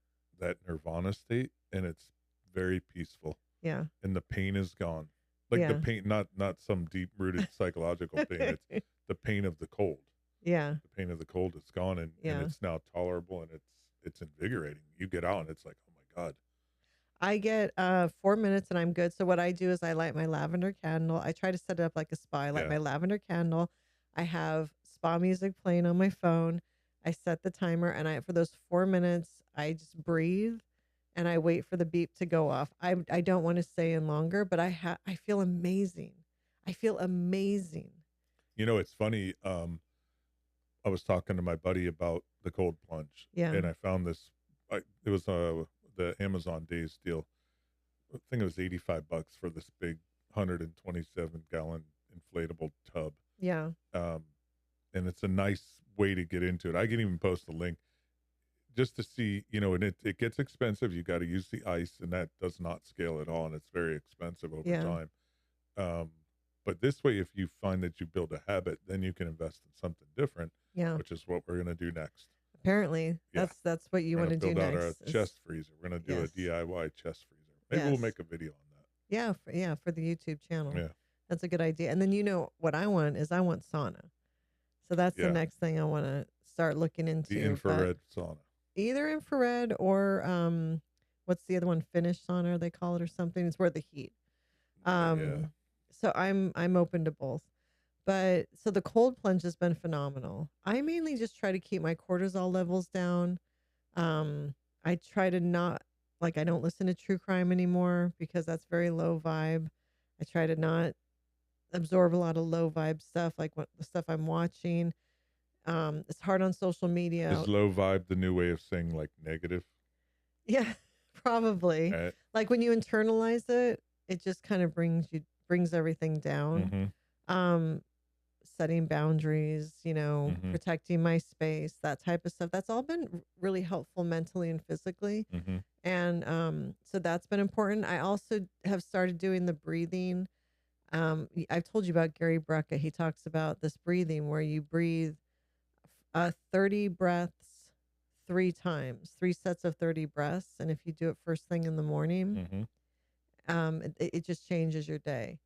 nirvana state, and it's very peaceful, Yeah. and the pain is gone. Like, the Yeah. pain, not some deep rooted psychological pain. It's the pain of the cold. Yeah. The pain of the cold is gone, and Yeah. it's now tolerable, and it's invigorating. You get out and it's like, oh my God. I get 4 minutes and I'm good. So what I do is I light my lavender candle. I try to set it up like a spa. I light Yeah. my lavender candle. I have spa music playing on my phone. I set the timer and for those 4 minutes I just breathe and I wait for the beep to go off. I don't want to stay in longer, but I feel amazing. I feel amazing. You know, it's funny. I was talking to my buddy about the cold plunge, Yeah. and I found this. It was the Amazon Days deal. I think it was $85 for this big 127-gallon inflatable tub. Yeah. Um, and it's a nice way to get into it. I can even post a link just to see, and it gets expensive. You got to use the ice, and that does not scale at all, and it's very expensive over Yeah. time. Um, but this way, if you find that you build a habit, then you can invest in something different, Yeah. which is what we're going to do next. Apparently, Yeah. that's what you We're want to going to do build out our next. chest freezer. We're going to do Yes. a DIY chest freezer. Maybe we'll Yes. make a video on that. Yeah, for the YouTube channel. Yeah. That's a good idea. And then what I want is I want sauna. So that's the Yeah. next thing I want to start looking into. The infrared sauna. Either infrared or what's the other one? Finnish sauna they call it or something. It's where the heat. Yeah. So I'm open to both. But so the cold plunge has been phenomenal. I mainly just try to keep my cortisol levels down. I try to not I don't listen to true crime anymore because that's very low vibe. I try to not absorb a lot of low vibe stuff like what the stuff I'm watching. It's hard on social media. Is low vibe the new way of saying like negative? Yeah, probably. Uh, Like when you internalize it, it just kind of brings everything down. mhm. Setting boundaries, Mhm. protecting my space, that type of stuff. That's all been really helpful mentally and physically. Mhm. And so that's been important. I also have started doing the breathing. I've told you about Gary Brecka. He talks about this breathing where you breathe 30 breaths 3 times, 3 sets of 30 breaths. And if you do it first thing in the morning, Mhm. it just changes your day.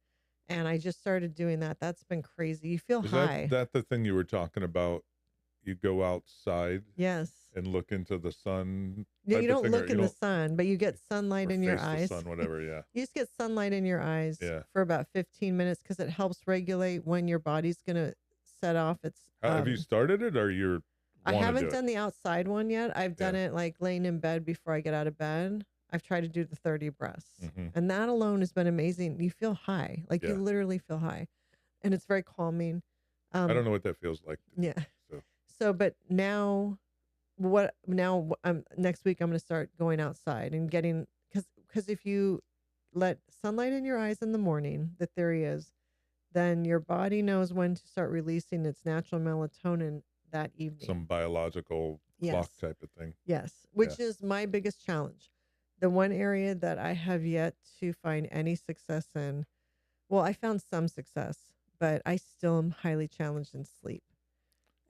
And I just started doing that. That's been crazy. You feel Is high. that the thing you were talking about? You go outside Yes. and look into the sun No, you type of don't thing, or look you in the don't, sun, but you get sunlight or in your face the eyes. sun, whatever. Yeah. You just get sunlight in your eyes Yeah. for about 15 minutes because it helps regulate when your body's going to set off its. Have you started it, or you're I want to haven't do it? done the outside one yet. I've done Yeah. it like laying in bed before I get out of bed. I've tried to do the 30 breaths, Mhm. and that alone has been amazing. You feel high, like you Yeah. literally feel high, and it's very calming. I don't know what that feels like to me, Yeah. so. So, but next week I'm going to start going outside and getting because if you let sunlight in your eyes in the morning, the theory is then your body knows when to start releasing its natural melatonin that evening. Some biological clock Yes. type of thing. Yes, which is my biggest challenge. The one area that I have yet to find any success in, well, I found some success, but I still am highly challenged in sleep.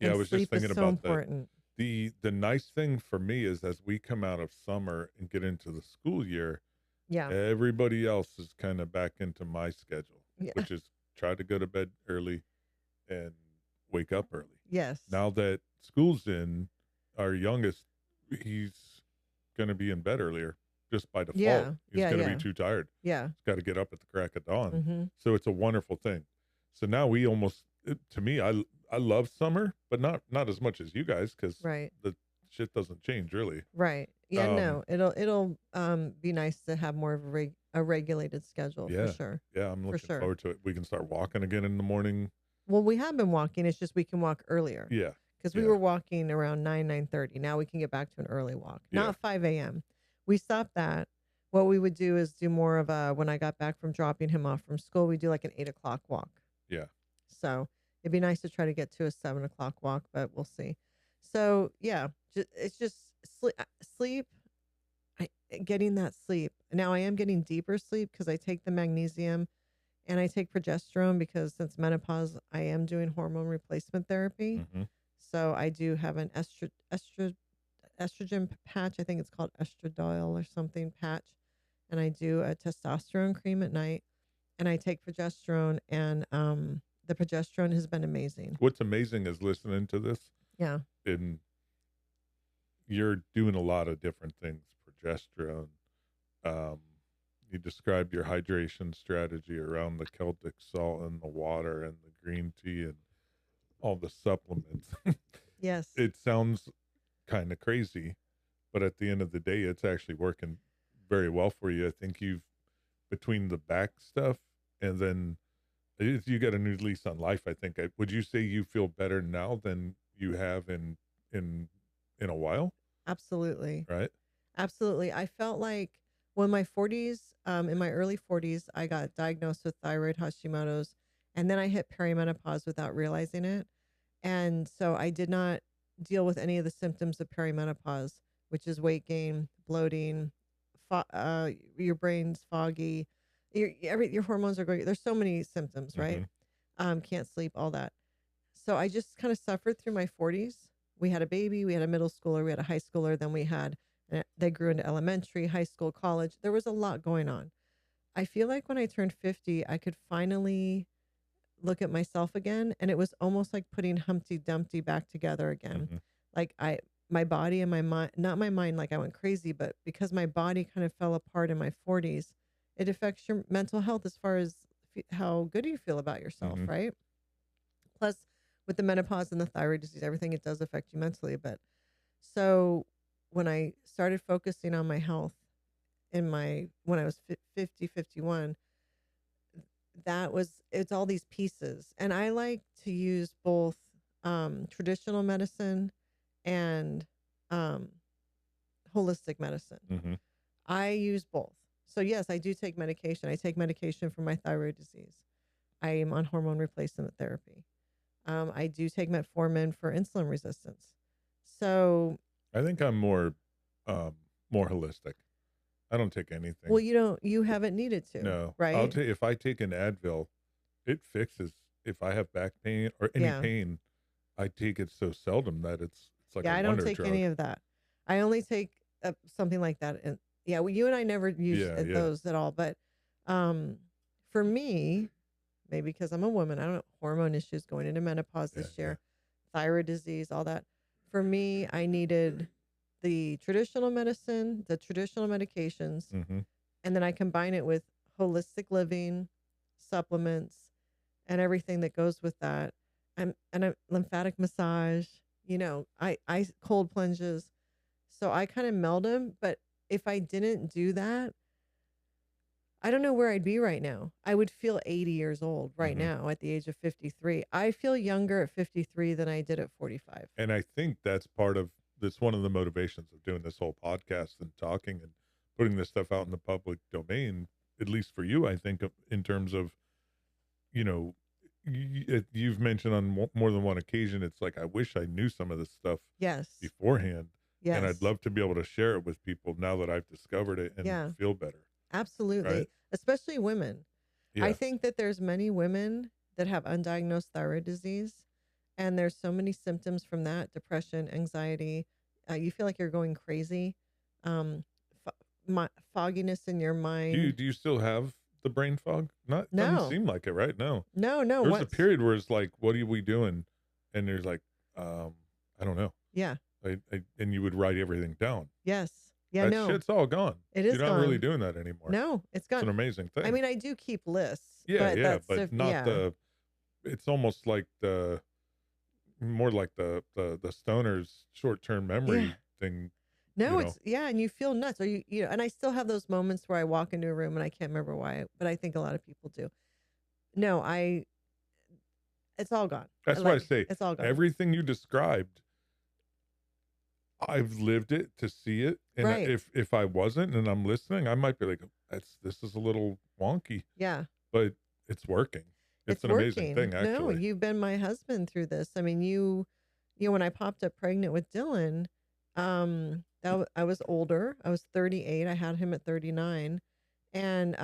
Yeah, And I was just sleep is thinking so about important. the nice thing for me is as we come out of summer and get into the school year, Yeah. everybody else is kind of back into my schedule, Yeah. which is try to go to bed early and wake up early. Yes. Now that school's in, our youngest, he's going to be in bed earlier just by default. Yeah. He's Yeah. going to Yeah. be too tired. Yeah. He's got to get up at the crack of dawn. Mm-hmm. So it's a wonderful thing. So now we almost, to me, I love summer, but not as much as you guys because Right. the shit doesn't change really. Right. Yeah. No. It'll be nice to have more of a regulated schedule Yeah. for sure. Yeah, I'm For looking sure. forward to it. We can start walking again in the morning. Well, we have been walking. It's just we can walk earlier. Yeah. Because we Yeah. were walking around 9:30. Now we can get back to an early walk. Yeah. Not 5 a.m. We stopped that. What we would do is do more of when I got back from dropping him off from school, we do like an 8 o'clock walk. Yeah. So it'd be nice to try to get to a 7 o'clock walk, but we'll see. So yeah, it's just sleep. Getting that sleep. Now I am getting deeper sleep because I take the magnesium and I take progesterone because since menopause, I am doing hormone replacement therapy. Mm-hmm. So I do have an estrogen patch. I think it's called estradiol or something patch. And I do a testosterone cream at night. And I take progesterone, and the progesterone has been amazing. What's amazing is listening to this. Yeah. And you're doing a lot of different things. Progesterone. You described your hydration strategy around the Celtic salt and the water and the green tea and all the supplements. Yes. It sounds kind of crazy, but at the end of the day, it's actually working very well for you. I think you've between the back stuff and then you got a new lease on life. I think. Would you say you feel better now than you have in in a while? Absolutely. Right. Absolutely. I felt like when my 40s, in my early 40s, I got diagnosed with thyroid Hashimoto's, and then I hit perimenopause without realizing it. And so I did not deal with any of the symptoms of perimenopause, which is weight gain, bloating, your brain's foggy, your hormones are going. There's so many symptoms, right? Mm-hmm. Can't sleep, all that. So I just kind of suffered through my 40s. We had a baby, we had a middle schooler, we had a high schooler, then we had they grew into elementary, high school, college. There was a lot going on. I feel like when I turned 50, I could finally look at myself again, and it was almost like putting Humpty Dumpty back together again. Mm-hmm. Like my body and my mind, not my mind like I went crazy, but because my body kind of fell apart in my 40s, it affects your mental health as far as how good you feel about yourself, Mm-hmm. right? Plus, with the menopause and the thyroid disease, everything, it does affect you mentally a bit. So, when I started focusing on my health when I was 50, 51, it's all these pieces. And I like to use both traditional medicine and um, holistic medicine. Mm-hmm. I use both. So, yes, I do take medication. I take medication for my thyroid disease. I am on hormone replacement therapy. I do take metformin for insulin resistance. So, I think I'm um, more holistic. I don't take well, anything. you haven't needed to, No, I'll right? take if I take an Advil, it fixes if I have back pain or any Yeah. pain. I take it so seldom that it's like a Yeah, I don't wonder take any drug. of that. I only take something like that. And yeah, well, you and I never use Yeah, yeah, those at all. But um, for me, maybe because I'm a woman, I don't know, hormone issues going into menopause yeah, this yeah. year, thyroid disease, all that. For me, I needed the traditional medicine, the traditional medications, Mm-hmm. and then I combine it with holistic living, supplements, and everything that goes with that. And a lymphatic massage, I cold plunges. So I kind of meld them, but if I didn't do that, I don't know where I'd be right now. I would feel 80 years old right Mm-hmm. now at the age of 53. I feel younger at 53 than I did at 45. And I think that's one of the motivations of doing this whole podcast and talking and putting this stuff out in the public domain, at least for you, I think, in terms of, you know, you've mentioned on more than one occasion, it's like, I wish I knew some of this stuff Yes. beforehand. And I'd Yes. love to be able to share it with people now that I've discovered it and Yeah. feel better. Right. Absolutely. Especially women. I Yeah. think that there's many women that have undiagnosed thyroid disease, and there's so many symptoms from that: depression, anxiety. You feel like you're going crazy, um, fogginess in your mind. Do you still have the brain fog? Not doesn't No, seem like it, right? No. no, no. There was a Once, period where it's like, what are we doing? And there's like, I don't know. yeah, And you would write everything down. yes, yeah, That no, shit's all gone. it You're is not really gone. doing that anymore. No, it's It's gone. an amazing I thing. mean, I do keep lists, Yeah, but yeah, that's but not yeah, it's almost like more like the stoner's short-term yeah. memory thing, you No, know. it's yeah, and you feel nuts. Or and I still have those moments where I walk into a room and I can't remember why, but I think a lot of people do. No, it's all gone. That's why I Like say it's all gone. everything you described, I've lived it to see it, and Right. if I wasn't and I'm listening, I might be like, this is a little wonky, Yeah. but it's working. It's It's an amazing working. thing, No, actually. you've been my husband through this. I mean, when I popped up pregnant with Dylan, I was older. I was 38. I had him at 39. And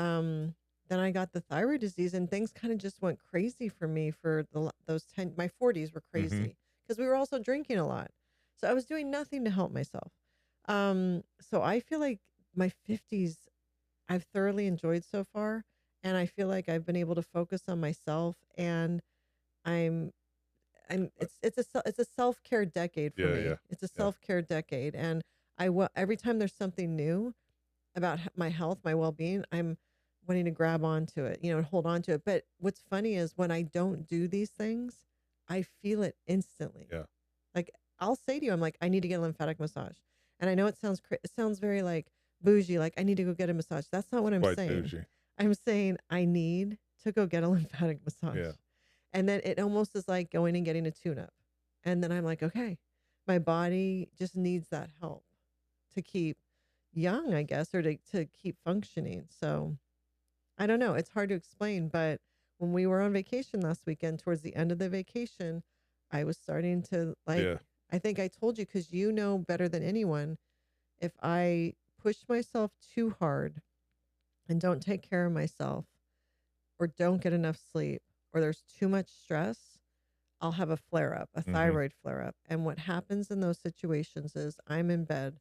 then I got the thyroid disease and things kind of just went crazy for me for those 10 my 40s were Hmm. crazy because we were also drinking a lot. So I was doing nothing to help myself. So I feel like my 50s I've thoroughly enjoyed so far, and I feel like I've been able to focus on myself, and I'm it's a self-care decade for Yeah, me. yeah, It's a yeah. self-care decade, and every time there's something new about my health, my well-being, I'm wanting to grab onto it, and hold on to it. But what's funny is when I don't do these things, I feel it instantly. Yeah. Like I'll say to you, I'm like, I need to get a lymphatic massage. And I know it sounds very like bougie, like I need to go get a massage. That's not what I'm Quite saying. bougie. I'm saying I need to go get a lymphatic massage. Yeah. And then it almost is like going and getting a tune up. And then I'm like, okay, my body just needs that help to keep young, I guess, or to keep functioning. So I don't know. It's hard to explain, but when we were on vacation last weekend, towards the end of the vacation, I was starting to like, Yeah. I think I told you because you know better than anyone, if I push myself too hard and don't take care of myself or don't get enough sleep or there's too much stress, I'll have a flare up, a Mhm. thyroid flare up. And what happens in those situations is I'm in bed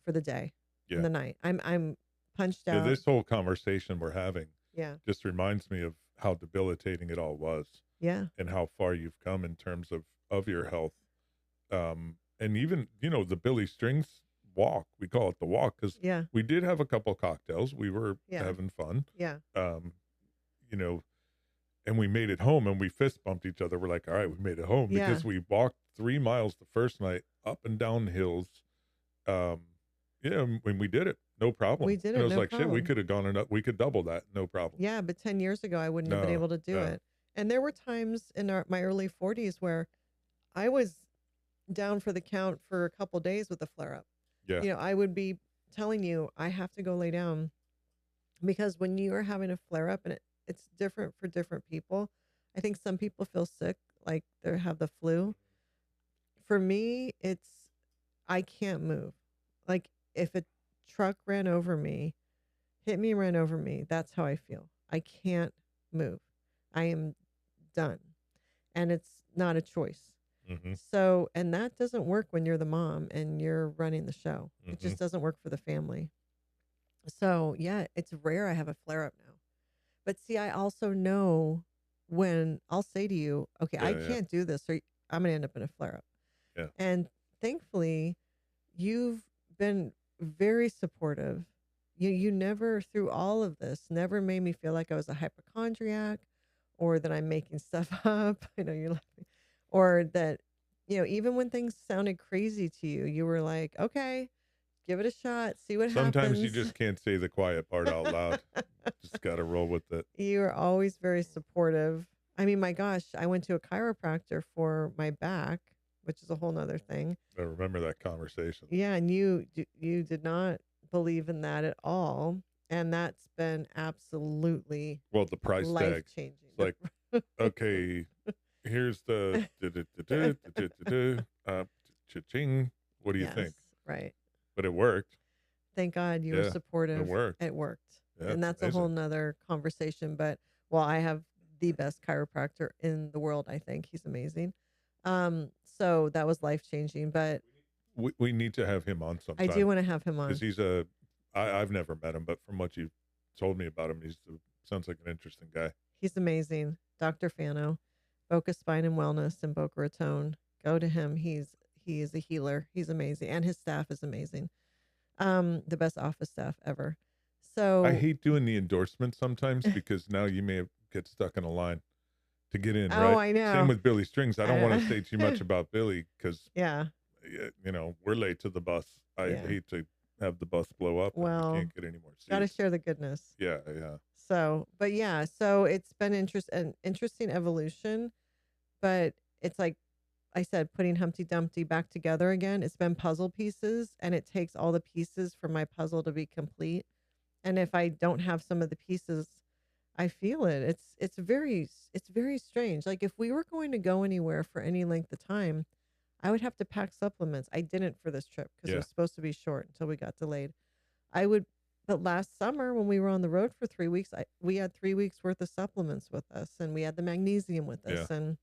for the day, in Yeah. the night. I'm punched Yeah, out. this whole conversation we're having Yeah. just reminds me of how debilitating it all was Yeah. and how far you've come in terms of your health. And even, the Billy Strings walk, we call it the walk because Yeah. we did have a couple cocktails. We were Yeah. having fun. Yeah. Um, you know, and we made it home and we fist bumped each other. We're like, all right, we made it home Yeah. because we walked 3 miles the first night up and down hills. Um, yeah, when we did it, no We problem. did And I it, was no like, shit, we problem. could have gone we could double that, no problem. Yeah, but 10 years ago I wouldn't have been No, able to do no, it. And there were times in my early 40s where I was down for the count for a couple days with a flare up. yeah, I would be telling you I have to go lay down because when you are having a flare up and it's different for different people. I think some people feel sick like they have the flu. For me, it's I can't move. Like if a truck ran over me, hit me, ran over me, that's how I feel. I can't move. I am done. And it's not a choice. hmm So, and that doesn't work when you're the mom and you're running the show. It hmm just doesn't work for the family. So, yeah, it's rare I have a flare up now. But see, I also know when I'll say to you, okay, I yeah, yeah, can't do this or I'm going to end up in a flare up. yeah. And thankfully, you've been very supportive. You never through all of this never made me feel like I was a hypochondriac or that I'm making stuff up. I know you're laughing. Or that even when things sounded crazy to you, you were like, "Okay, give it a shot, see what Sometimes you happens." just can't say the quiet part out loud. Just got to roll with it. You are always very supportive. I mean, my gosh, I went to a chiropractor for my back, which is a whole nother thing. I remember that conversation. Yeah, and you did not believe in that at all, and that's been absolutely Well, the price life tag. changing. It's like, okay, here's the cha-ching. What do you Yes, think? right. But it worked. Thank God you were Yeah, it supportive. worked. It worked. Yeah, And it's that's a whole amazing. nother conversation. But well, I have the best chiropractor in the world, I think. He's amazing. So that was life changing. But We need to have him on I do sometime want to have him because on. I've never met him, but from what you told me about him, sounds like an interesting guy. He's amazing. Dr. Fano, Focus Spine and Wellness in Boca Raton. Go to him. He is a healer. He's amazing. And his staff is amazing. The best office staff ever. I So hate doing the endorsements sometimes because now you may get stuck in a line to get in, oh, right? I Same know. with Billy Strings. I don't want to say too much I- about Billy because, yeah. we're late to the bus. I Yeah. hate to have the bus blow up and we Well, can't get any more got to seats. share the goodness. Yeah, yeah. So, but yeah, so it's been an interesting evolution, but it's like I said, putting Humpty Dumpty back together again. It's been puzzle pieces, and it takes all the pieces for my puzzle to be complete. And if I don't have some of the pieces, I feel it. It's very strange. Like if we were going to go anywhere for any length of time, I would have to pack supplements. I didn't for this trip because it Yeah. was supposed to be short until we got delayed. I would, but last summer when we were on the road for 3 weeks, we had 3 weeks worth of supplements with us, and we had the magnesium with Yeah. us, and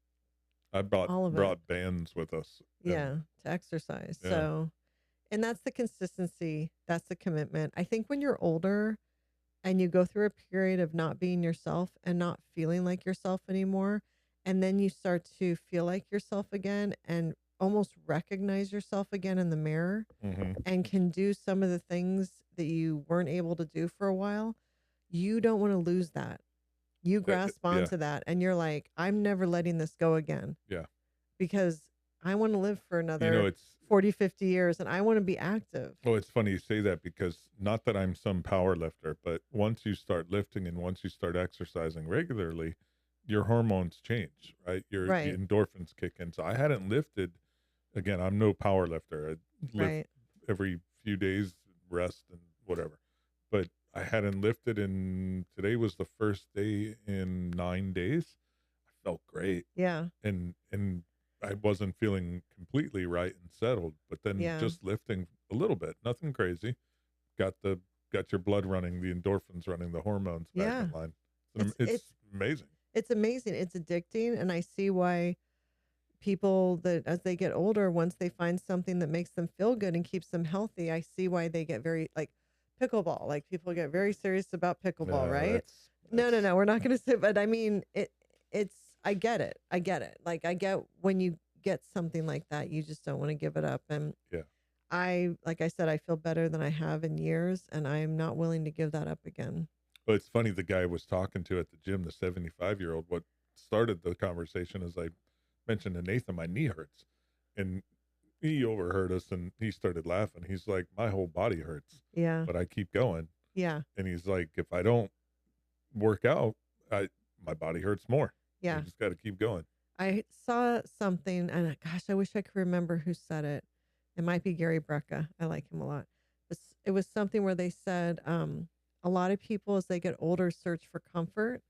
I all of it. brought bands with us and Yeah, to exercise. yeah. So, and that's the consistency. That's the commitment. I think when you're older and you go through a period of not being yourself and not feeling like yourself anymore, and then you start to feel like yourself again and almost recognize yourself again in the mirror hmm and can do some of the things that you weren't able to do for a while, you don't want to lose that. You grasp yeah. onto that and you're like, I'm never letting this go again Yeah. because I want to live for You know, another 40, 50 years, and I want to be active. Well, it's funny you say that because not that I'm some power lifter, but once you start lifting and once you start exercising regularly, your hormones change, right? The Right, endorphins kick in. So I hadn't lifted. Again, I'm no power lifter. I lift right. every few days, rest and whatever. But I hadn't lifted, and today was the first day in 9 days. I felt great, Yeah, and I wasn't feeling completely right and settled. But then yeah, just lifting a little bit, nothing crazy, got the got your blood running, the endorphins running, the hormones back in yeah. line. It's it's It's amazing. it's amazing. It's addicting, and I see why people that as they get older, once they find something that makes them feel good and keeps them healthy, I see why they get very like pickleball. Like people get very serious about pickleball, No, right? No, no, that's no, we're not going to say, but I mean, it's I get it. I get it. Like I get when you get something like that, you just don't want to give it up. And yeah. like I said, I feel better than I have in years, and I'm not willing to give that up again. Well, it's funny, the guy I was talking to at the gym, the 75-year-old, what started the conversation is I mentioned to Nathan, my knee hurts. And he overheard us and he started laughing. He's like, my whole body hurts, Yeah. but I keep going. Yeah. And he's like, if I don't work out, my body hurts more. I Yeah. just got to keep going. I saw something, and gosh, I wish I could remember who said it. It might be Gary Brecka. I like him a lot. It was something where they said a lot of people, as they get older, search for comfort,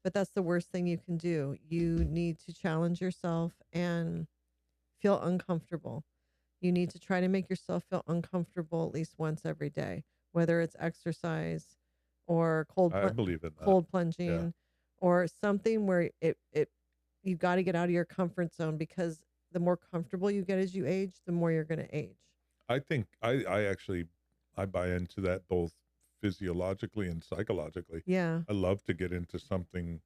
but that's the worst thing you can do. You need to challenge yourself and feel uncomfortable. You need to try to make yourself feel uncomfortable at least once every day, whether it's exercise or I believe in that. cold Yeah. plunging or something where it you got to get out of your comfort zone, because the more comfortable you get as you age, the more you're going to age. I think I actually, I buy into that both physiologically and psychologically. Yeah. I love to get into something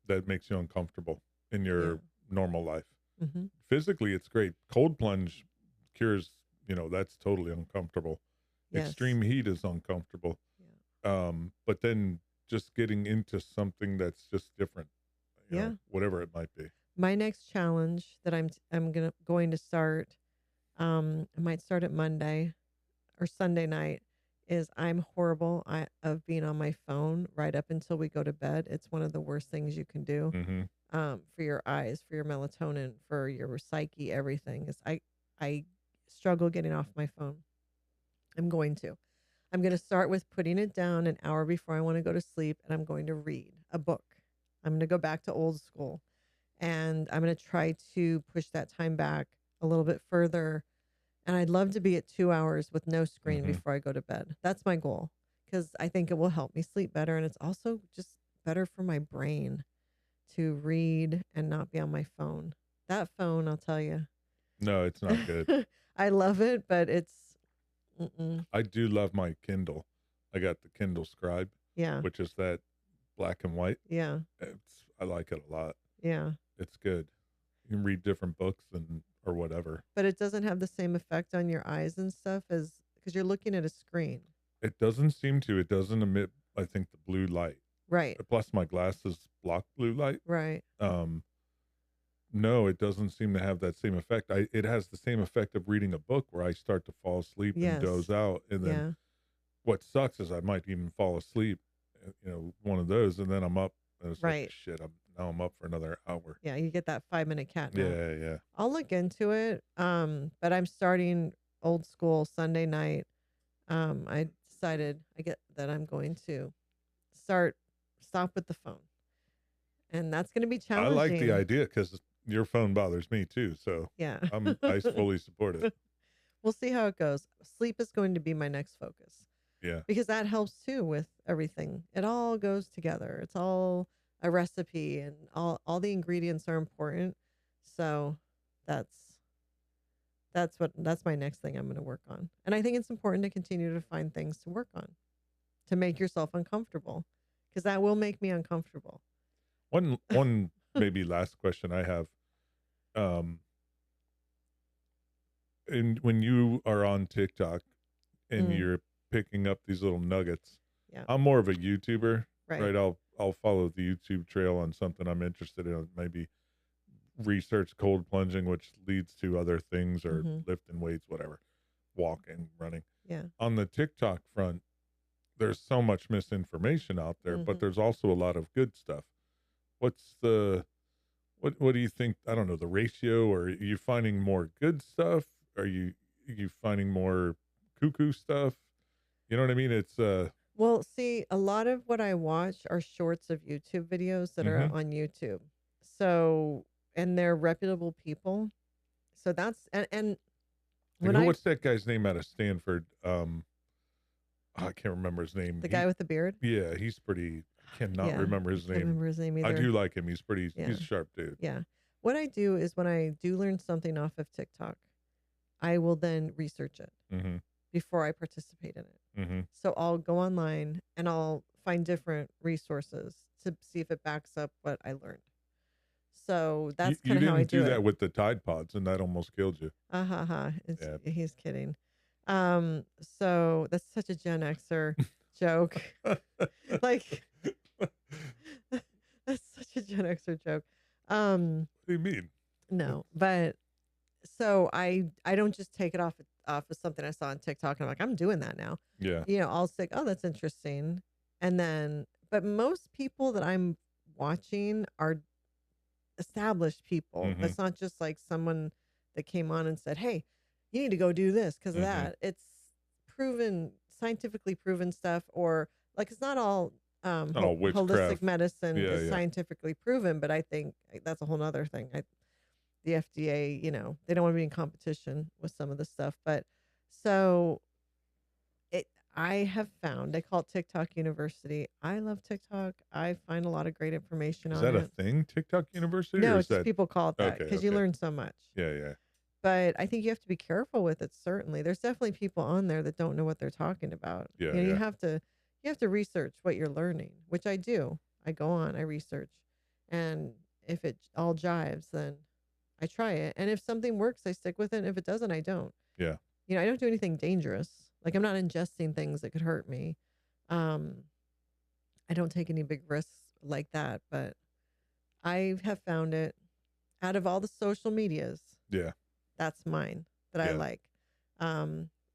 that makes you uncomfortable in Yeah. your normal life. Mhm. Physically, it's great. Cold plunge cures, that's totally uncomfortable. Yes. Extreme heat is uncomfortable. Yeah. But then just getting into something that's just different, Yeah. whatever it might be. My next challenge that I'm going to start, I might start it Monday or Sunday night, is I'm horrible of being on my phone right up until we go to bed. It's one of the worst things you can do, Hmm. for your eyes, for your melatonin, for your psyche, everything. Is I struggle getting off my phone. I'm going to. I'm going to start with putting it down an hour before I want to go to sleep, and I'm going to read a book. I'm going to go back to old school, and I'm going to try to push that time back a little bit further, and I'd love to be at 2 hours with no screen Hmm. before I go to bed. That's my goal, because I think it will help me sleep better, and it's also just better for my brain to read and not be on my phone. That phone, I'll tell you. No, it's not good. I love it, but it's mm-mm. I do love my Kindle. I got the Kindle Scribe, Yeah, which is that black and white. yeah, I like it a lot. yeah. It's good. You can read different books or whatever. But it doesn't have the same effect on your eyes and stuff as because you're looking at a screen. It doesn't seem to. It doesn't emit, I think, the blue light. Right, Plus, my glasses block blue light. right. Um, no, it doesn't seem to have that same effect. It has the same effect of reading a book where I start to fall asleep and Yes. doze out, and then Yeah, what sucks is I might even fall asleep, one of those, and then I'm up, and it's like, right. shit. I'm up for another hour. Yeah, you get that 5-minute cat nap. Yeah, yeah. I'll look into it. But I'm starting old school Sunday night. I decided I get that I'm going to stop with the phone. And that's going to be I like the challenging. idea because your phone bothers me too, so Yeah. I fully support it. We'll see how it goes. Sleep is going to be my next focus, Yeah. because that helps too with everything. It all goes together. It's all a recipe, and all the ingredients are important. So that's that's my next thing I'm going to work on. And I think it's important to continue to find things to work on to make yourself uncomfortable, because that will make me uncomfortable. One maybe last question I have. Um, and when you are on TikTok and Mm, you're picking up these little nuggets, yeah. I'm more of a YouTuber, Right. right? I'll follow the YouTube trail on something I'm interested in, maybe research cold plunging, which leads to other things or Mhm. lifting weights, whatever, walking, running. Yeah. On the TikTok front, there's so much misinformation out there, but Mhm. there's also a lot of good stuff. What's the what do you think? I don't know, the ratio, or are you finding more good stuff? Are you finding more cuckoo stuff? You know what I mean? It's Well, see, a lot of what I watch are shorts of YouTube videos that are mhm. on YouTube. So, and they're reputable people. So and Like when I what's that guy's name out of Stanford? I can't remember his name. the guy with the beard, Yeah, he's pretty. I cannot yeah, remember I his can't name. remember his name I either. do like him. He's pretty. Yeah, He's a sharp dude. yeah. What I do is when I do learn something off of TikTok, I will then research it Mm-hmm. before I participate in it. Mm-hmm. So I'll go online and I'll find different resources to see if it backs up what I learned. So that's You kind of how I didn't do do that it. with the Tide Pods, and that almost killed you. Ha ha. Yeah. He's kidding. So that's such a Gen Xer joke. Like that's such a Gen Xer joke. Um, What do you mean? no, but so I don't just take it off of something I saw on TikTok and I'm like, I'm doing that now. Yeah. I'll say, oh, that's interesting. And then but most people that I'm watching are established people. Mm-hmm. That's not just like someone that came on and said, "Hey, you need to go do this because of Mm-hmm. that." It's proven, scientifically proven stuff, or like it's not all Not all holistic witchcraft. medicine Yeah, is yeah. scientifically proven, but I think that's a whole nother thing. The FDA, they don't want to be in competition with some of the stuff, but so it. I have found they call it TikTok University. I love TikTok. I find a lot of great information Is on that a it. thing, TikTok University, or No, is it's just that people call it that okay? because you Okay. learn so much. Yeah, yeah, But I think you have to be careful with it, certainly. There's definitely people on there that don't know what they're talking about. yeah, You yeah, have to research what you're learning, which I do. I go on, I research. And if it all jives, then I try it. And if something works, I stick with it. And if it doesn't, I don't. yeah. I don't do anything dangerous. Like I'm not ingesting things that could hurt me. Um, I don't take any big risks like that, but I have found it out of all the social medias. Yeah, That's mine that I yeah. like.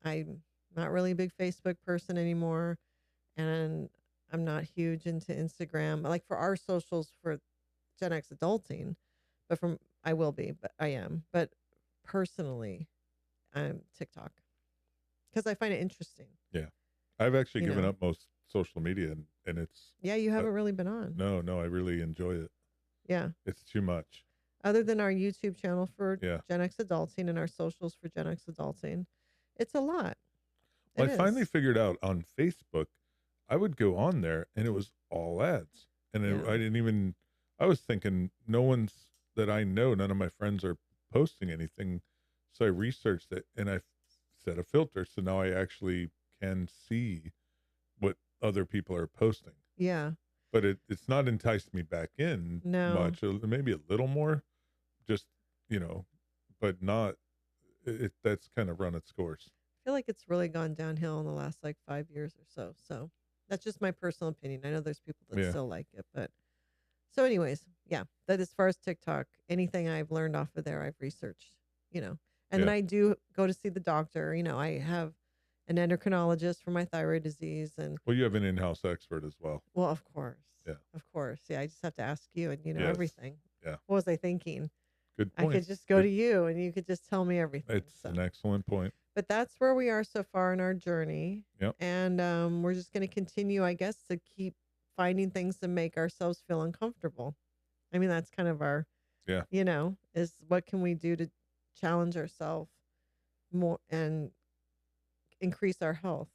I'm not really a big Facebook person anymore, and I'm not huge into Instagram. Like for our socials for Gen X adulting, but from I will be, but I am. But personally, I'm TikTok because I find it interesting. Yeah. I've actually You given know, up most social media, and it's yeah, you uh, haven't really been on. no, no, I really enjoy it. Yeah, It's too much. other than our YouTube channel for Yeah. Gen X adulting and our socials for Gen X adulting, it's a lot. Well, It I finally is. figured out on Facebook, I would go on there and it was all ads. And Yeah. I didn't even, I was thinking no one's that I know, none of my friends are posting anything. So I researched it and I set a filter. So now I actually can see what other people are posting. Yeah. But it's not enticed me back in No. much, maybe a little more, just, but not, that's kind of run its course. Feel like it's really gone downhill in the last like 5 years or so. So that's just my personal opinion. I know there's people that Yeah. still like it, but so, anyways, yeah. That as far as TikTok, anything I've learned off of there, I've researched. And then Yeah. I do go to see the doctor. I have an endocrinologist for my thyroid disease, and Well, you have an in-house expert as well. well, of course, Yeah. yeah. I just have to ask you, and Yes. everything. Yeah. What was I thinking? Good I point. could just go to you, and you could just tell me everything. It's So. an excellent point. But that's where we are so far in our journey. Yep. And we're just going to continue, I guess, to keep finding things to make ourselves feel uncomfortable. I mean, that's kind of our, Yeah. is what can we do to challenge ourselves more and increase our health?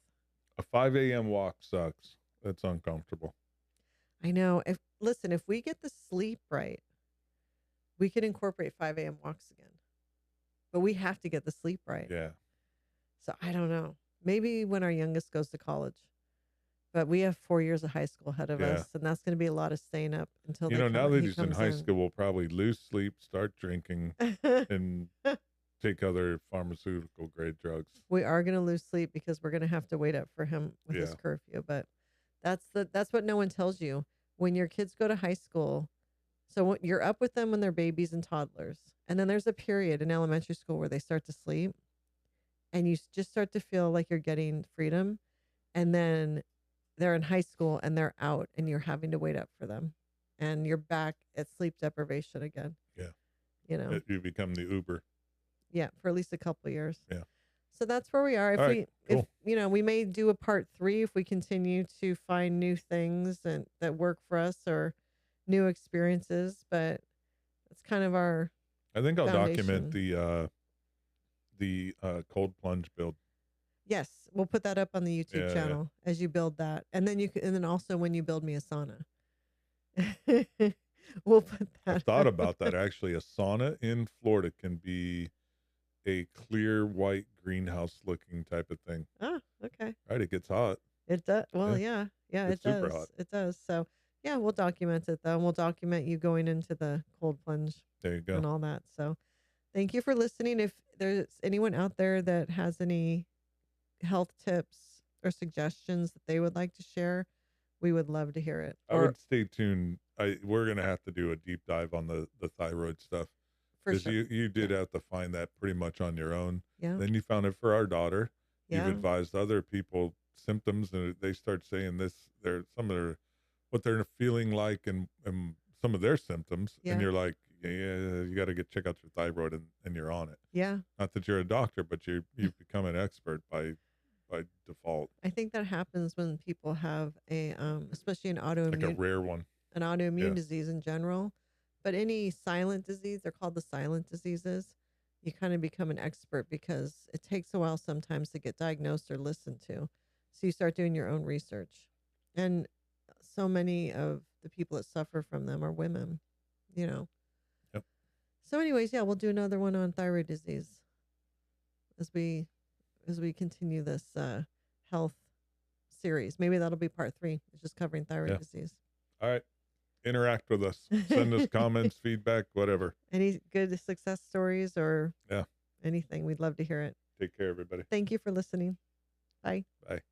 A 5 a.m. walk sucks. That's uncomfortable. I know. Listen, if we get the sleep right, we could incorporate 5 a.m. walks again. But we have to get the sleep right. Yeah. So I don't know. Maybe when our youngest goes to college. But we have 4 years of high school ahead of Yeah. us, and that's going to be a lot of staying up until Now that he he's in comes high school, we'll probably lose sleep, start drinking, and take other pharmaceutical grade drugs. We are going to lose sleep because we're going to have to wait up for him with his Yeah. curfew. But that's what no one tells you. When your kids go to high school, So what you're up with them when they're babies and toddlers. And then there's a period in elementary school where they start to sleep and you just start to feel like you're getting freedom. And then they're in high school and they're out and you're having to wait up for them. And you're back at sleep deprivation again, Yeah. you know. You become the Uber. Yeah, for at least a couple of years. Yeah. So that's where we are. All right. If Cool. we may do a part 3 if we continue to find new things and that work for us or new experiences, but it's kind of our I think I'll document foundation. the cold plunge build. Yes, we'll put that up on the YouTube Yeah, yeah. channel as you build that. And then and then also when you build me a sauna. We'll put I've that thought up. about that actually. A sauna in Florida can be a clear white greenhouse looking type of thing. Oh, okay. Right? It gets hot. It does. Well, Yeah. yeah. Yeah, it It's super does. hot. It does. So, yeah, we'll document it though. And we'll document you going into the cold plunge There you go. and all that. So, thank you for listening. If there's anyone out there that has any health tips or suggestions that they would like to share, we would love to hear it. I would stay tuned. We're gonna have to do a deep dive on the thyroid stuff For because sure. you did Yeah. have to find that pretty much on your own. Yeah. Then you found it for our daughter. You've Yeah. advised other people symptoms, and they start saying this. They're some of their what they're feeling like, and some of their symptoms, and Yeah. you're like, yeah, you got to check out your thyroid, and you're on it. Yeah. Not that you're a doctor, but you've become an expert by default, I think that happens when people have especially like a rare one. an autoimmune Yeah. disease in general, but any silent disease, they're called the silent diseases. You kind of become an expert because it takes a while sometimes to get diagnosed or listened to. So you start doing your own research. And so many of the people that suffer from them are women, you know. Yep. So anyways, yeah, we'll do another one on thyroid disease as we continue this health series. Maybe that'll be part 3. It's just covering thyroid Yeah. disease. All right. Interact with us. Send us comments, feedback, whatever. Any good success stories or Yeah. anything, we'd love to hear it. Take care, everybody. Thank you for listening. Bye. Bye.